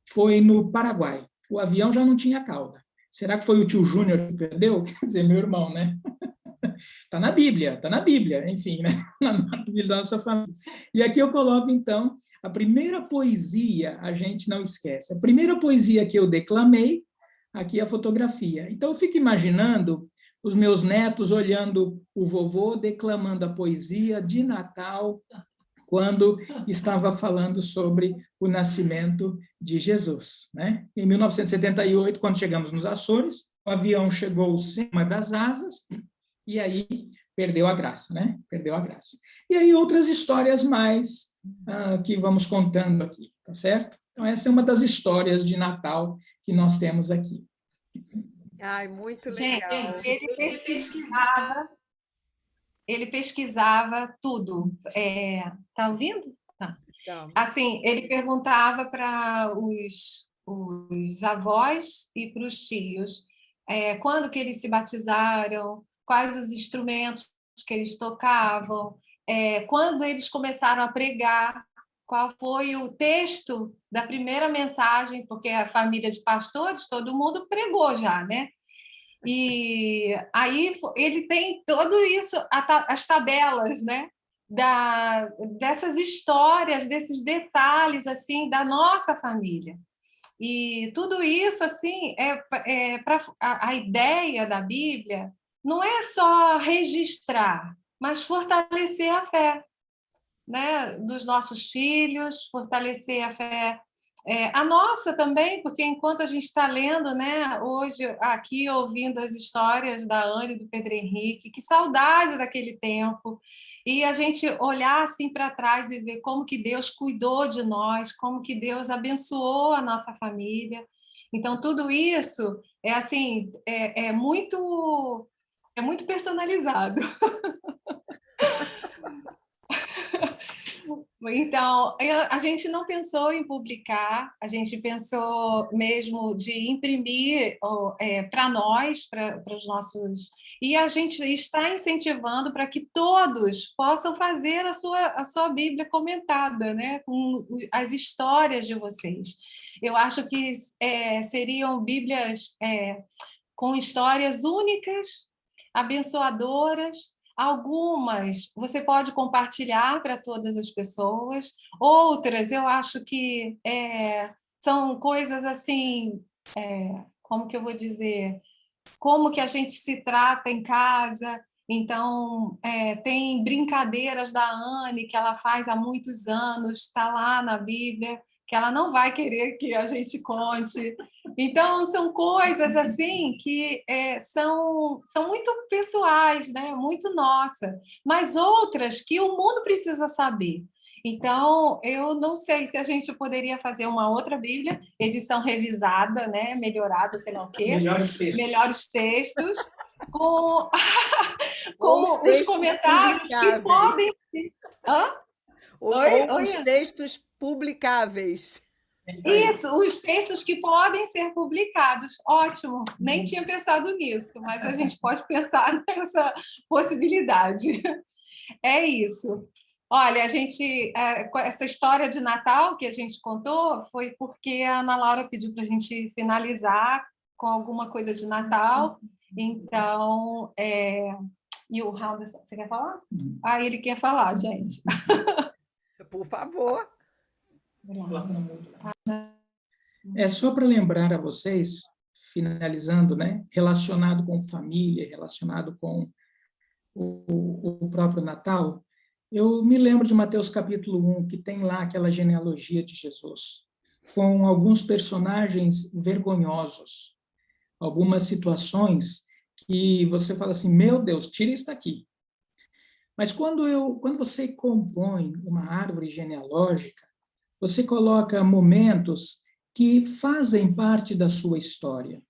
Foi no Paraguai. O avião já não tinha cauda. Será que foi o tio Júnior que perdeu? Quer dizer, meu irmão, né? Está na Bíblia, enfim, né? Na Bíblia da nossa família. E aqui eu coloco, então, a primeira poesia, a gente não esquece. A primeira poesia que eu declamei, aqui é a fotografia. Então, eu fico imaginando os meus netos olhando o vovô declamando a poesia de Natal, quando estava falando sobre o nascimento de Jesus, né? Em 1978, quando chegamos nos Açores, o avião chegou sem uma das asas, e aí perdeu a graça, né? Perdeu a graça. E aí outras histórias mais que vamos contando aqui, tá certo? Então, essa é uma das histórias de Natal que nós temos aqui. Ai, muito legal. Gente, ele pesquisava tudo. Tá ouvindo? Tá. Então, Assim, ele perguntava para os avós e para os tios quando que eles se batizaram, quais os instrumentos que eles tocavam, quando eles começaram a pregar, qual foi o texto da primeira mensagem, porque a família de pastores, todo mundo pregou já, né? E aí ele tem tudo isso, as tabelas, né? Dessas histórias, desses detalhes assim da nossa família. E tudo isso assim a ideia da Bíblia não é só registrar, mas fortalecer a fé, né, dos nossos filhos, fortalecer a fé a nossa também, porque enquanto a gente está lendo, né, hoje aqui ouvindo as histórias da Anne e do Pedro Henrique, que saudade daquele tempo, e a gente olhar assim para trás e ver como que Deus cuidou de nós, como que Deus abençoou a nossa família. Então tudo isso é muito personalizado. Então, a gente não pensou em publicar, a gente pensou mesmo de imprimir para nós, para os nossos... E a gente está incentivando para que todos possam fazer a sua Bíblia comentada, né? Com as histórias de vocês. Eu acho que seriam Bíblias com histórias únicas, abençoadoras. Algumas você pode compartilhar para todas as pessoas, outras eu acho que são coisas assim, como que eu vou dizer, como que a gente se trata em casa, Então, tem brincadeiras da Anne que ela faz há muitos anos, está lá na Bíblia, que ela não vai querer que a gente conte. Então, são coisas assim que são muito pessoais, né? Muito nossa, mas outras que o mundo precisa saber. Então, eu não sei se a gente poderia fazer uma outra Bíblia, edição revisada, né? Melhorada, sei lá o quê. Melhores textos, com, com os comentários que podem ser. Hã? Ou os textos publicáveis. Isso, os textos que podem ser publicados. Ótimo, nem tinha pensado nisso, mas a gente pode pensar nessa possibilidade. É isso. Olha, essa história de Natal que a gente contou foi porque a Ana Laura pediu para a gente finalizar com alguma coisa de Natal. Então, e o Raulderson, você quer falar? Ele quer falar, gente. Por favor. É só para lembrar a vocês, finalizando, né, relacionado com família, relacionado com o próprio Natal, eu me lembro de Mateus capítulo 1, que tem lá aquela genealogia de Jesus, com alguns personagens vergonhosos, algumas situações que você fala assim, meu Deus, tira isso daqui. Mas quando você compõe uma árvore genealógica, você coloca momentos que fazem parte da sua história.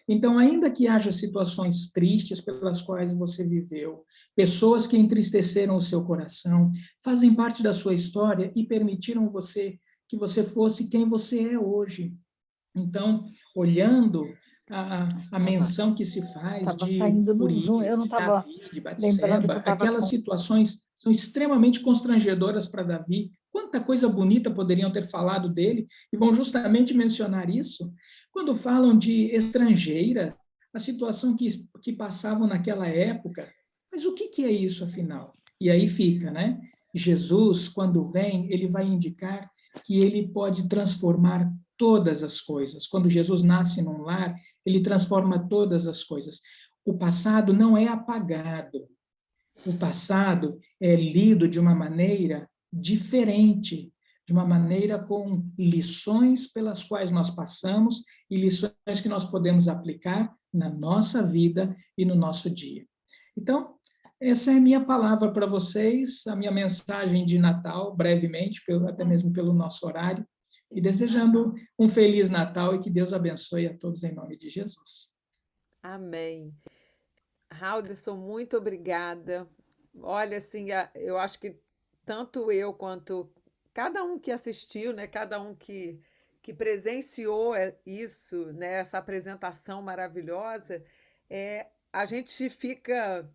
Então, ainda que haja situações tristes pelas quais você viveu, pessoas que entristeceram o seu coração, fazem parte da sua história e permitiram que você fosse quem você é hoje. Então, olhando a menção que se faz de saindo do Zoom, eu não estava de Batseba, aquelas situações são extremamente constrangedoras para Davi. Quanta coisa bonita poderiam ter falado dele, e vão justamente mencionar isso, quando falam de estrangeira, a situação que passavam naquela época. Mas o que é isso, afinal? E aí fica, né? Jesus, quando vem, ele vai indicar que ele pode transformar todas as coisas. Quando Jesus nasce num lar, ele transforma todas as coisas. O passado não é apagado. O passado é lido de uma maneira diferente, de uma maneira com lições pelas quais nós passamos e lições que nós podemos aplicar na nossa vida e no nosso dia. Então, essa é a minha palavra para vocês, a minha mensagem de Natal, brevemente, até mesmo pelo nosso horário, e desejando um Feliz Natal e que Deus abençoe a todos em nome de Jesus. Amém. Raulderson, muito obrigada. Olha, assim, eu acho que tanto eu quanto cada um que assistiu, né, cada um que presenciou isso, né, essa apresentação maravilhosa, a gente fica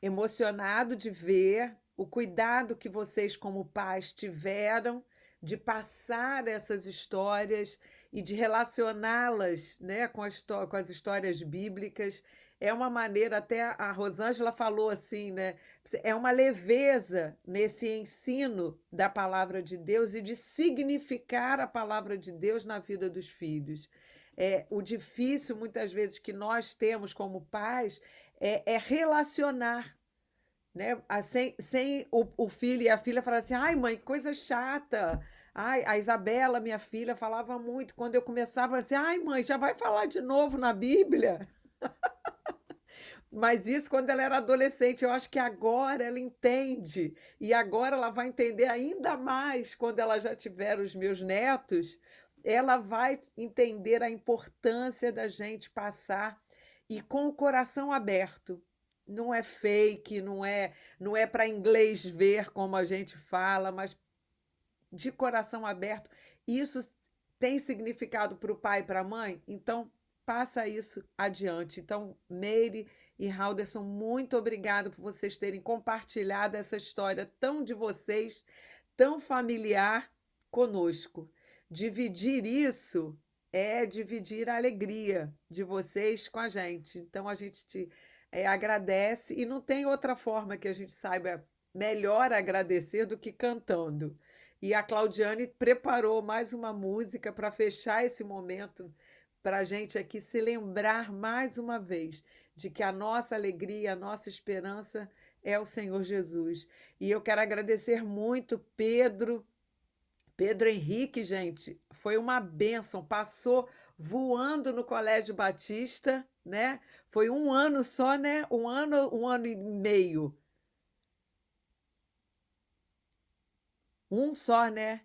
emocionado de ver o cuidado que vocês, como pais, tiveram de passar essas histórias e de relacioná-las, né, com as histórias bíblicas. É uma maneira, até a Rosângela falou assim, né? É uma leveza nesse ensino da palavra de Deus e de significar a palavra de Deus na vida dos filhos. O difícil, muitas vezes, que nós temos como pais é relacionar, né? Sem o filho e a filha falar assim, ai mãe, que coisa chata. Ai, a Isabela, minha filha, falava muito. Quando eu começava assim, ai mãe, já vai falar de novo na Bíblia? Mas isso quando ela era adolescente, eu acho que agora ela entende. E agora ela vai entender ainda mais quando ela já tiver os meus netos. Ela vai entender a importância da gente passar e com o coração aberto. Não é fake, não é para inglês ver como a gente fala, mas de coração aberto. Isso tem significado para o pai e para a mãe? Então, passa isso adiante. Então, Meire e Raulderson, muito obrigado por vocês terem compartilhado essa história tão de vocês, tão familiar conosco. Dividir isso é dividir a alegria de vocês com a gente. Então, a gente te agradece e não tem outra forma que a gente saiba melhor agradecer do que cantando. E a Claudiane preparou mais uma música para fechar esse momento, para a gente aqui se lembrar mais uma vez de que a nossa alegria, a nossa esperança é o Senhor Jesus. E eu quero agradecer muito Pedro Henrique, gente, foi uma bênção, passou voando no Colégio Batista, né? Foi um ano só, né? Um ano e meio. Um só, né?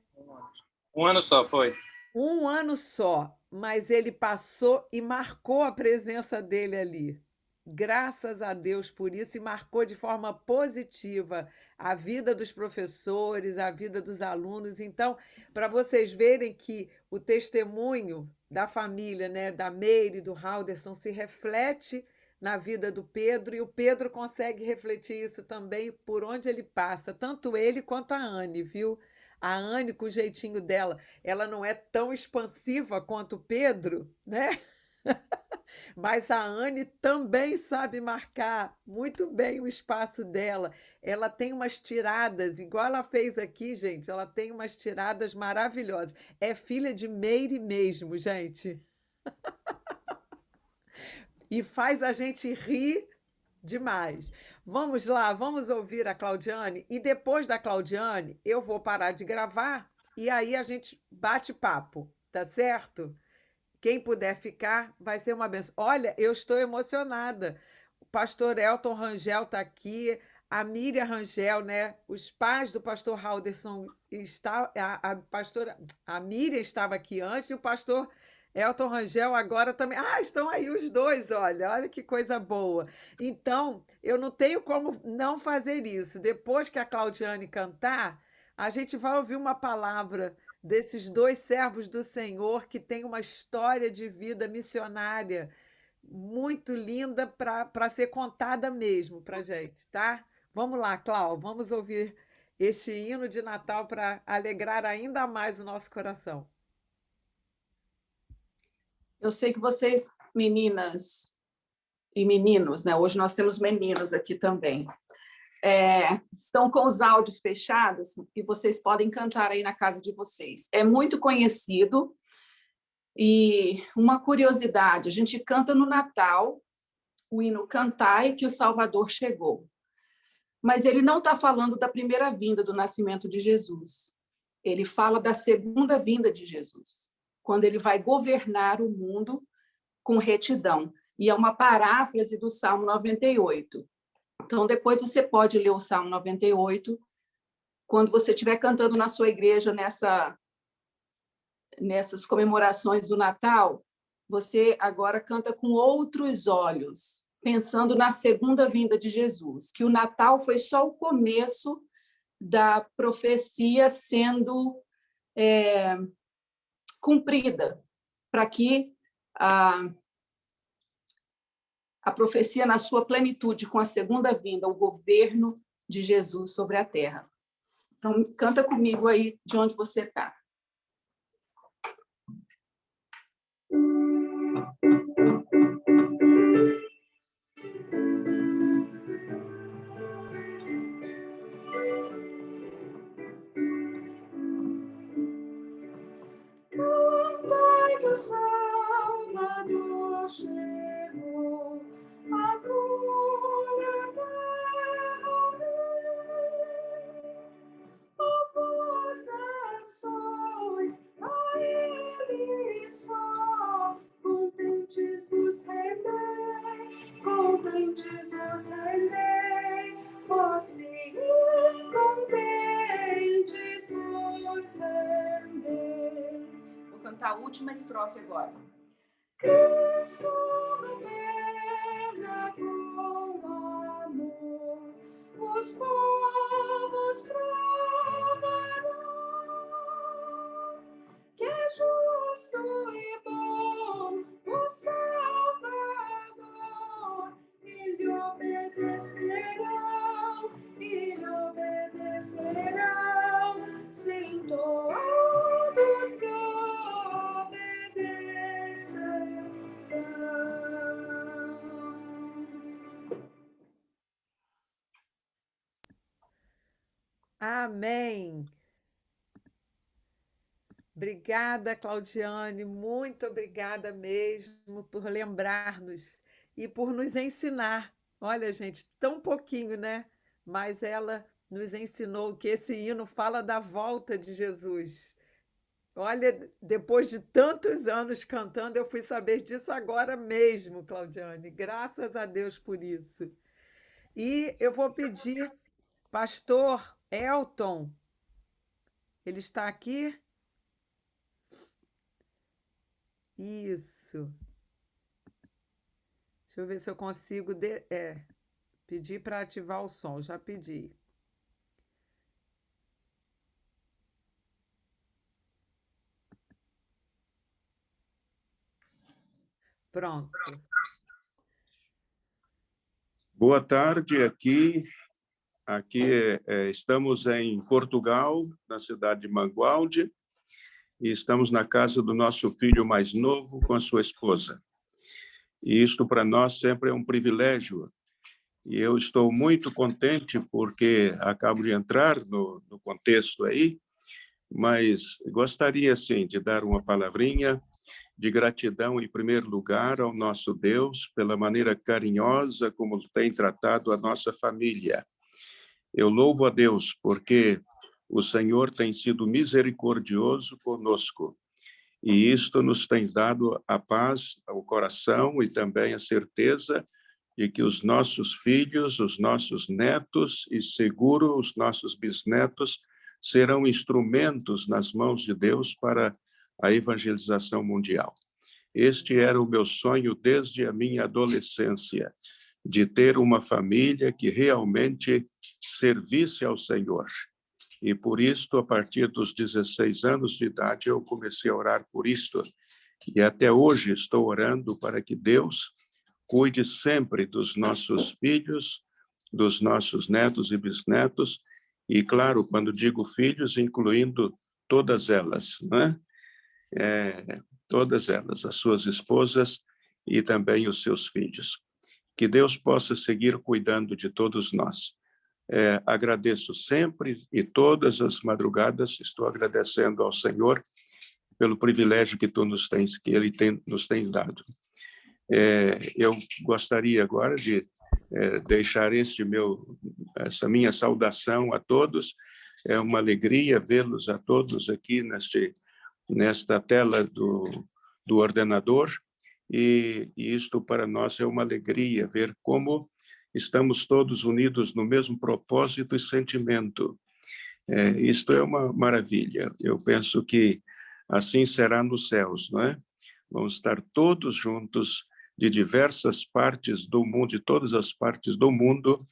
Um ano só foi. Um ano só, mas ele passou e marcou a presença dele ali. Graças a Deus por isso, e marcou de forma positiva a vida dos professores, a vida dos alunos. Então, para vocês verem que o testemunho da família, né, da Meire e do Halderson, se reflete na vida do Pedro, e o Pedro consegue refletir isso também por onde ele passa, tanto ele quanto a Anne, viu? A Anne, com o jeitinho dela, ela não é tão expansiva quanto o Pedro, né? Mas a Anne também sabe marcar muito bem o espaço dela. Ela tem umas tiradas, igual ela fez aqui, gente, ela tem umas tiradas maravilhosas. É filha de Meire mesmo, gente. E faz a gente rir demais. Vamos lá, vamos ouvir a Claudiane. E depois da Claudiane, eu vou parar de gravar e aí a gente bate papo, tá certo? Quem puder ficar, vai ser uma benção. Olha, eu estou emocionada. O pastor Elton Rangel está aqui, a Miriam Rangel, né? Os pais do pastor Halderson a Miriam estava aqui antes e o pastor Elton Rangel agora também. Ah, estão aí os dois, olha que coisa boa. Então, eu não tenho como não fazer isso. Depois que a Claudiane cantar, a gente vai ouvir uma palavra desses dois servos do Senhor que têm uma história de vida missionária muito linda para ser contada mesmo para gente, tá? Vamos lá, Clau, vamos ouvir este hino de Natal para alegrar ainda mais o nosso coração. Eu sei que vocês, meninas e meninos, né? Hoje nós temos meninos aqui também. Estão com os áudios fechados e vocês podem cantar aí na casa de vocês. É muito conhecido e uma curiosidade, a gente canta no Natal o hino Cantai que o Salvador chegou, mas ele não está falando da primeira vinda do nascimento de Jesus, ele fala da segunda vinda de Jesus, quando ele vai governar o mundo com retidão, e é uma paráfrase do Salmo 98. Então, depois você pode ler o Salmo 98, quando você estiver cantando na sua igreja nessas comemorações do Natal, você agora canta com outros olhos, pensando na segunda vinda de Jesus, que o Natal foi só o começo da profecia sendo cumprida, para que a profecia na sua plenitude, com a segunda vinda, o governo de Jesus sobre a terra. Então, canta comigo aí de onde você está. Cantai que o Salvador chegou, a glória terra povos, nações, a Ele só, contentes vos rendei, ó sim, contentes vos rendei. Vou cantar a última estrofe agora. Cristo governa com amor, os povos provarão que é justo e bom o Salvador, e lhe obedecerão, sim, todos que Amém. Obrigada, Claudiane, muito obrigada mesmo por lembrar-nos e por nos ensinar. Olha, gente, tão pouquinho, né? Mas ela nos ensinou que esse hino fala da volta de Jesus. Olha, depois de tantos anos cantando, eu fui saber disso agora mesmo, Claudiane. Graças a Deus por isso. E eu vou pedir, pastor Elton, ele está aqui? Isso. Deixa eu ver se eu consigo pedir para ativar o som. Já pedi. Pronto. Boa tarde, aqui estamos em Portugal, na cidade de Mangualde, e estamos na casa do nosso filho mais novo com a sua esposa. E isto para nós sempre é um privilégio. E eu estou muito contente porque acabo de entrar no contexto aí, mas gostaria, sim, de dar uma palavrinha de gratidão, em primeiro lugar, ao nosso Deus, pela maneira carinhosa como tem tratado a nossa família. Eu louvo a Deus porque o Senhor tem sido misericordioso conosco, e isto nos tem dado a paz ao coração e também a certeza de que os nossos filhos, os nossos netos e, seguro, os nossos bisnetos serão instrumentos nas mãos de Deus para a evangelização mundial. Este era o meu sonho desde a minha adolescência, de ter uma família que realmente servisse ao Senhor. E por isto, a partir dos 16 anos de idade, eu comecei a orar por isto. E até hoje estou orando para que Deus cuide sempre dos nossos filhos, dos nossos netos e bisnetos, e, claro, quando digo filhos, incluindo todas elas, né? Todas elas, as suas esposas e também os seus filhos. Que Deus possa seguir cuidando de todos nós. Agradeço sempre e todas as madrugadas estou agradecendo ao Senhor pelo privilégio que Ele nos tem dado. Eu gostaria agora de deixar essa minha saudação a todos. É uma alegria vê-los a todos aqui nesta tela do ordenador, e isto para nós é uma alegria ver como estamos todos unidos no mesmo propósito e sentimento. Isto é uma maravilha. Eu penso que assim será nos céus, não é? Vamos estar todos juntos de diversas partes do mundo, de todas as partes do mundo,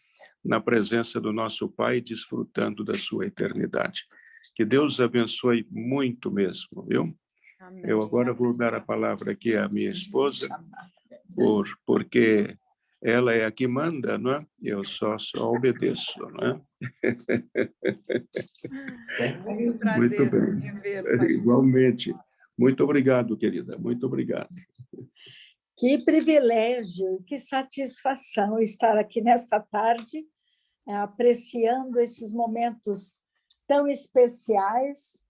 na presença do nosso Pai, desfrutando da sua eternidade. Que Deus abençoe muito mesmo, viu? Amém. Eu agora vou dar a palavra aqui à minha esposa, porque ela é a que manda, não é? Eu só obedeço, não é? Muito prazer. Muito bem. Igualmente. Muito obrigado, querida. Muito obrigado. Que privilégio, que satisfação estar aqui nesta tarde, apreciando esses momentos tão especiais,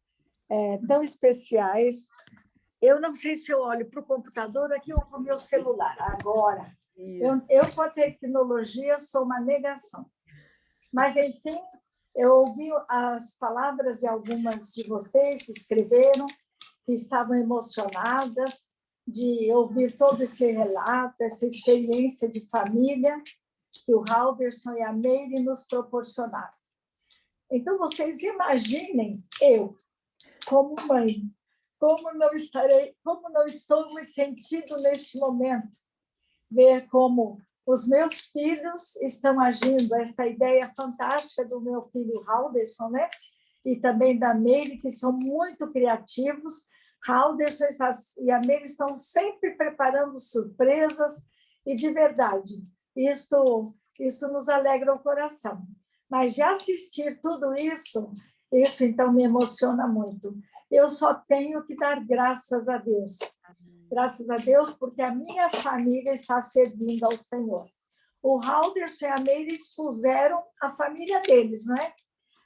Eu não sei se eu olho para o computador aqui ou para o meu celular, agora. Eu com a tecnologia sou uma negação. Mas, enfim, eu ouvi as palavras de algumas de vocês que escreveram, que estavam emocionadas de ouvir todo esse relato, essa experiência de família que o Halderson e a Meire nos proporcionaram. Então, vocês imaginem eu, como mãe, como não estou me sentindo neste momento, ver como os meus filhos estão agindo, esta ideia fantástica do meu filho Halderson, né? E também da Meire, que são muito criativos. Halderson e a Meire estão sempre preparando surpresas, e de verdade, isso nos alegra o coração. Mas de assistir tudo isso então me emociona muito. Eu só tenho que dar graças a Deus. Graças a Deus, porque a minha família está servindo ao Senhor. O Halderson e a Meire expuseram a família deles, não é?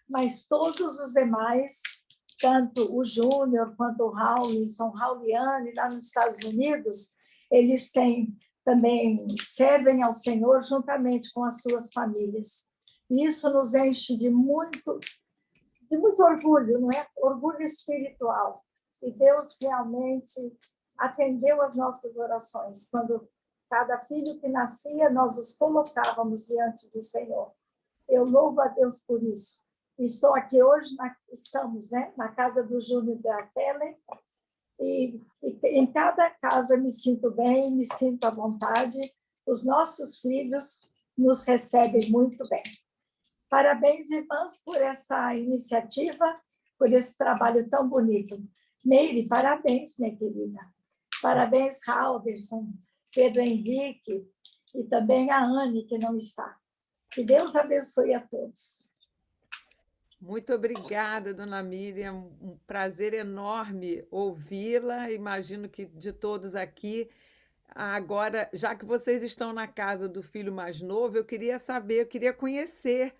Mas todos os demais, tanto o Júnior quanto o Rauliane, lá nos Estados Unidos, eles têm também servem ao Senhor juntamente com as suas famílias. E isso nos enche de muito orgulho, não é? Orgulho espiritual. E Deus realmente atendeu as nossas orações. Quando cada filho que nascia, nós os colocávamos diante do Senhor. Eu louvo a Deus por isso. Estou aqui hoje, estamos, né, na casa do Júnior e da Kelly, e em cada casa me sinto bem, me sinto à vontade. Os nossos filhos nos recebem muito bem. Parabéns, irmãs, por essa iniciativa, por esse trabalho tão bonito. Meire, parabéns, minha querida. Parabéns, Halderson, Pedro Henrique e também a Anne, que não está. Que Deus abençoe a todos. Muito obrigada, dona Miriam. Um prazer enorme ouvi-la. Imagino que de todos aqui. Agora, já que vocês estão na casa do filho mais novo, eu queria saber, eu queria conhecer,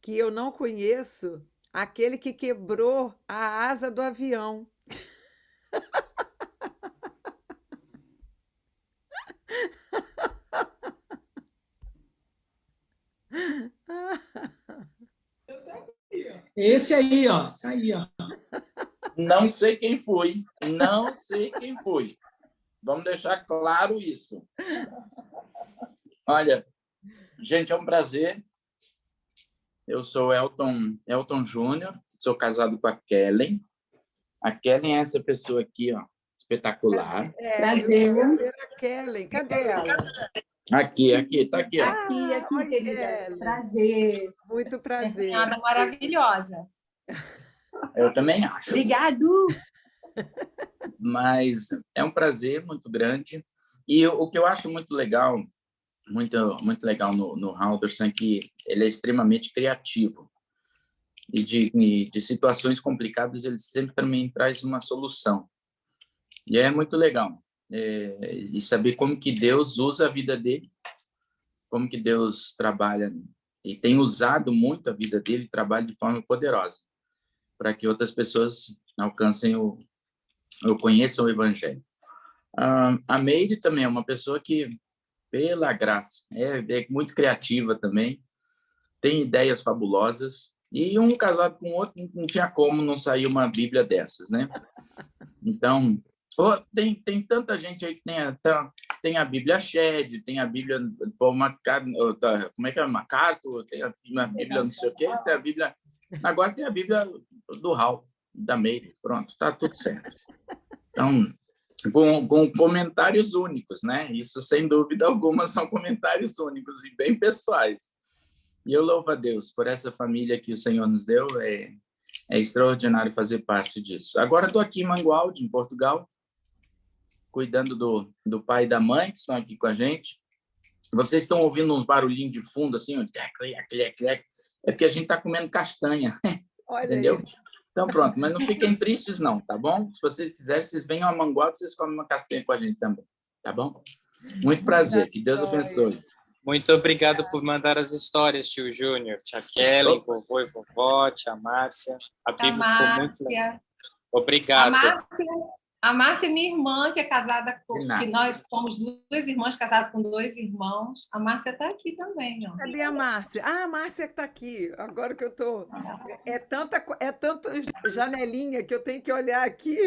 que eu não conheço, aquele que quebrou a asa do avião. Esse aí, ó. Tá aí, ó. Não sei quem foi. Não sei quem foi. Vamos deixar claro isso. Olha, gente, é um prazer. Eu sou Elton Júnior, sou casado com a Kellen. A Kellen é essa pessoa aqui, ó, espetacular. Prazer. Eu quero ver a Kellen. Cadê ela? Aqui, tá aqui, ó. Aqui, Oi, querida. Kellen. Prazer. Muito prazer. Nada maravilhosa. Eu também acho. Obrigado. Mas é um prazer muito grande. E o que eu acho muito legal no Halderson é que ele é extremamente criativo. E de situações complicadas, ele sempre também traz uma solução. E é muito legal. E saber como que Deus usa a vida dele, como que Deus trabalha, e tem usado muito a vida dele, trabalha de forma poderosa, para que outras pessoas alcancem ou conheçam o Evangelho. A Meire também é uma pessoa que, pela graça, é muito criativa também, tem ideias fabulosas, e um casado com o outro não tinha como não sair uma Bíblia dessas, né? Então, tem tanta gente aí que tem a Bíblia Shed, tem a Bíblia Paul McCartney, como é que é? MacArthur, tem a Bíblia não sei o quê, tem a Bíblia... Agora tem a Bíblia do Hal, da Meire, pronto, está tudo certo. Então, com comentários únicos, né? Isso, sem dúvida alguma, são comentários únicos e bem pessoais. E eu louvo a Deus por essa família que o Senhor nos deu, é extraordinário fazer parte disso. Agora estou aqui em Mangualde, em Portugal, cuidando do pai e da mãe, que estão aqui com a gente. Vocês estão ouvindo uns barulhinhos de fundo, assim, é porque a gente está comendo castanha, entendeu? Aí. Então, pronto, mas não fiquem tristes, não, tá bom? Se vocês quiserem, vocês venham a Mangualde, vocês comem uma castanha com a gente também, tá bom? Muito prazer, que Deus abençoe. Muito obrigado por mandar as histórias, tio Júnior, tia Kellen, vovô e vovó, tia Márcia. A Bíblia ficou muito legal. Obrigado. A Márcia é minha irmã, que é casada com... Que nós somos duas irmãs casadas com dois irmãos. A Márcia está aqui também. Ó. Cadê a Márcia? A Márcia está aqui. Agora que eu estou... É tanto janelinha que eu tenho que olhar aqui.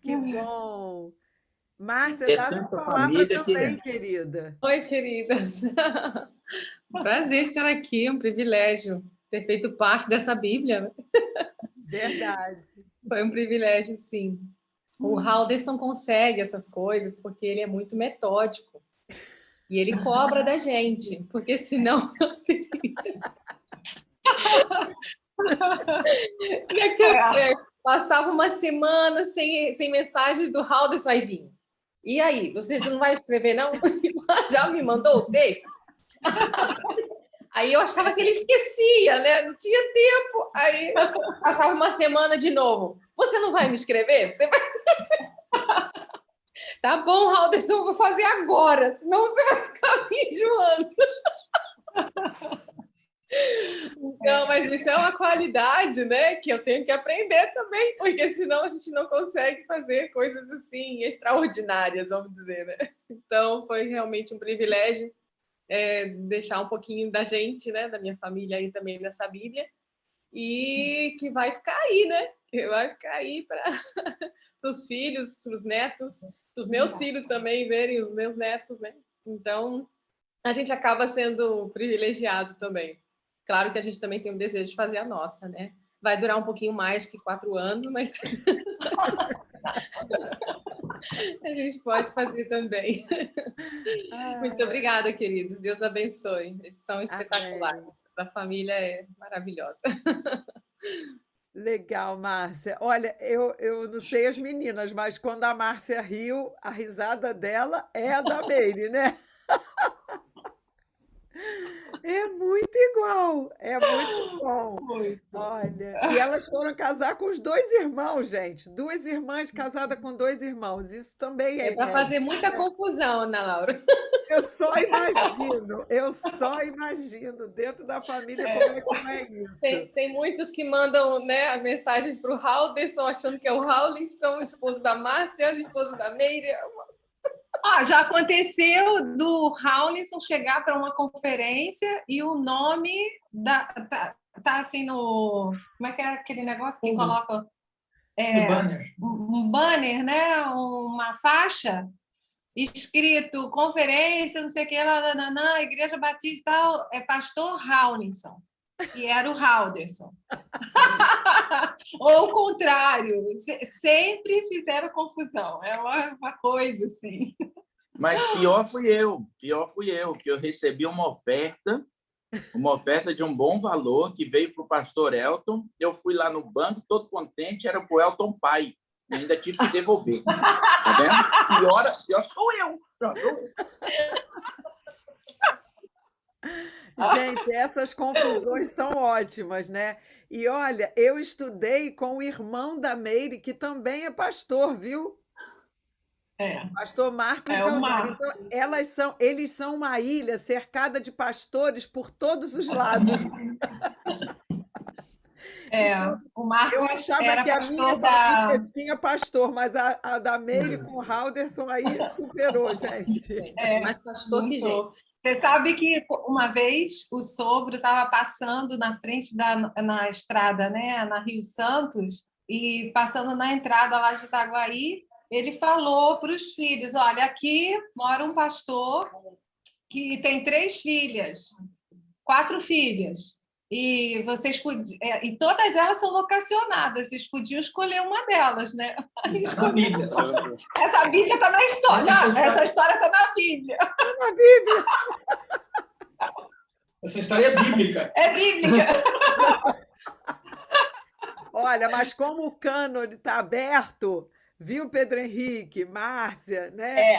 Que bom. Márcia, dá a palavra também, querida. Oi, queridas. Prazer estar aqui, é um privilégio ter feito parte dessa Bíblia. Verdade. Foi um privilégio, sim. O Halderson consegue essas coisas porque ele é muito metódico. E ele cobra da gente, porque senão... Passava uma semana sem mensagem do Halderson, vai vir. E aí, você já não vai escrever, não? Já me mandou o texto? Aí eu achava que ele esquecia, né? Não tinha tempo. Aí passava uma semana de novo. Você não vai me escrever? Você vai... Tá bom, Halderson, eu vou fazer agora, senão você vai ficar me enjoando. Não, mas isso é uma qualidade, né, que eu tenho que aprender também, porque senão a gente não consegue fazer coisas assim extraordinárias, vamos dizer, né? Então foi realmente um privilégio deixar um pouquinho da gente, né, da minha família aí também nessa Bíblia, e que vai ficar aí, né? Que vai ficar aí para os filhos, para os netos, para os meus filhos também verem os meus netos, né? Então a gente acaba sendo privilegiado também. Claro que a gente também tem o desejo de fazer a nossa, né? Vai durar um pouquinho mais que 4 anos, mas a gente pode fazer também. Muito obrigada, queridos. Deus abençoe. Eles são espetaculares. Amém. Essa família é maravilhosa. Legal, Márcia. Olha, eu não sei as meninas, mas quando a Márcia riu, a risada dela é a da Meire, né? É muito igual, é muito bom. Olha, e elas foram casar com os 2 irmãos, gente. 2 irmãs casadas com 2 irmãos. Isso também É para fazer muita confusão, Ana Laura. Eu só imagino dentro da família como é isso. Tem muitos que mandam, né, mensagens para o Halderson achando que é o Haulinson, esposo da Márcia, esposo da Meire. Já aconteceu do Haulinson chegar para uma conferência e o nome tá assim no... Como é que é aquele negócio que coloca? Um banner, né? Uma faixa escrito conferência, não sei o que, lá, Igreja Batista e tal, é pastor Haulinson. E era o Halderson. Ou o contrário, sempre fizeram confusão. É uma coisa assim. Mas pior fui eu, que eu recebi uma oferta de um bom valor que veio para o pastor Elton. Eu fui lá no banco, todo contente, era para o Elton pai. E ainda tive que devolver. Tá vendo? Pior sou eu. Gente, essas confusões são ótimas, né? E olha, eu estudei com o irmão da Meire, que também é pastor, viu? Pastor Marcos Galdari. Então, eles são uma ilha cercada de pastores por todos os lados. Então, o Marcos eu achava era que a minha pastor família tinha pastor, mas a da Meire com o Halderson aí superou, gente. Mais pastor que gente. Você sabe que uma vez o sogro estava passando na frente na estrada, né, na Rio Santos, e passando na entrada lá de Itaguaí, ele falou para os filhos: olha, aqui mora um pastor que tem 3 filhas, 4 filhas. E vocês e todas elas são vocacionadas, vocês podiam escolher uma delas, né? Essa Bíblia está na história. Essa história está na Bíblia. Na Bíblia. Essa história é bíblica. É bíblica. Olha, mas como o cânone está aberto, viu, Pedro Henrique, Márcia, né?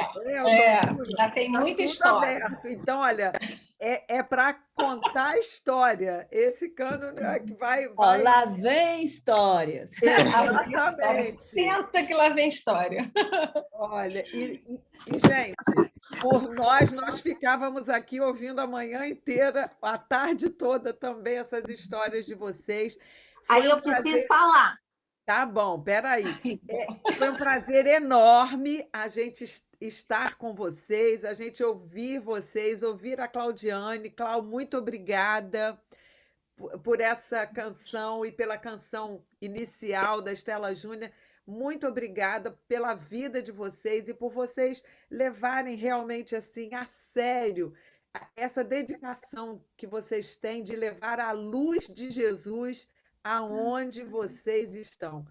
Já tem muita história. Aberto. Então, olha, é para contar a história. Esse cânone é que vai... Lá vem histórias. Exatamente. Senta que lá vem história. Olha, gente, por nós ficávamos aqui ouvindo a manhã inteira, a tarde toda também, essas histórias de vocês. Aí eu preciso falar. Tá bom, peraí. Foi um prazer enorme a gente estar com vocês, a gente ouvir vocês, ouvir a Claudiane. Clau, muito obrigada por essa canção e pela canção inicial da Estela Júnior. Muito obrigada pela vida de vocês e por vocês levarem realmente assim a sério essa dedicação que vocês têm de levar a luz de Jesus aonde vocês estão.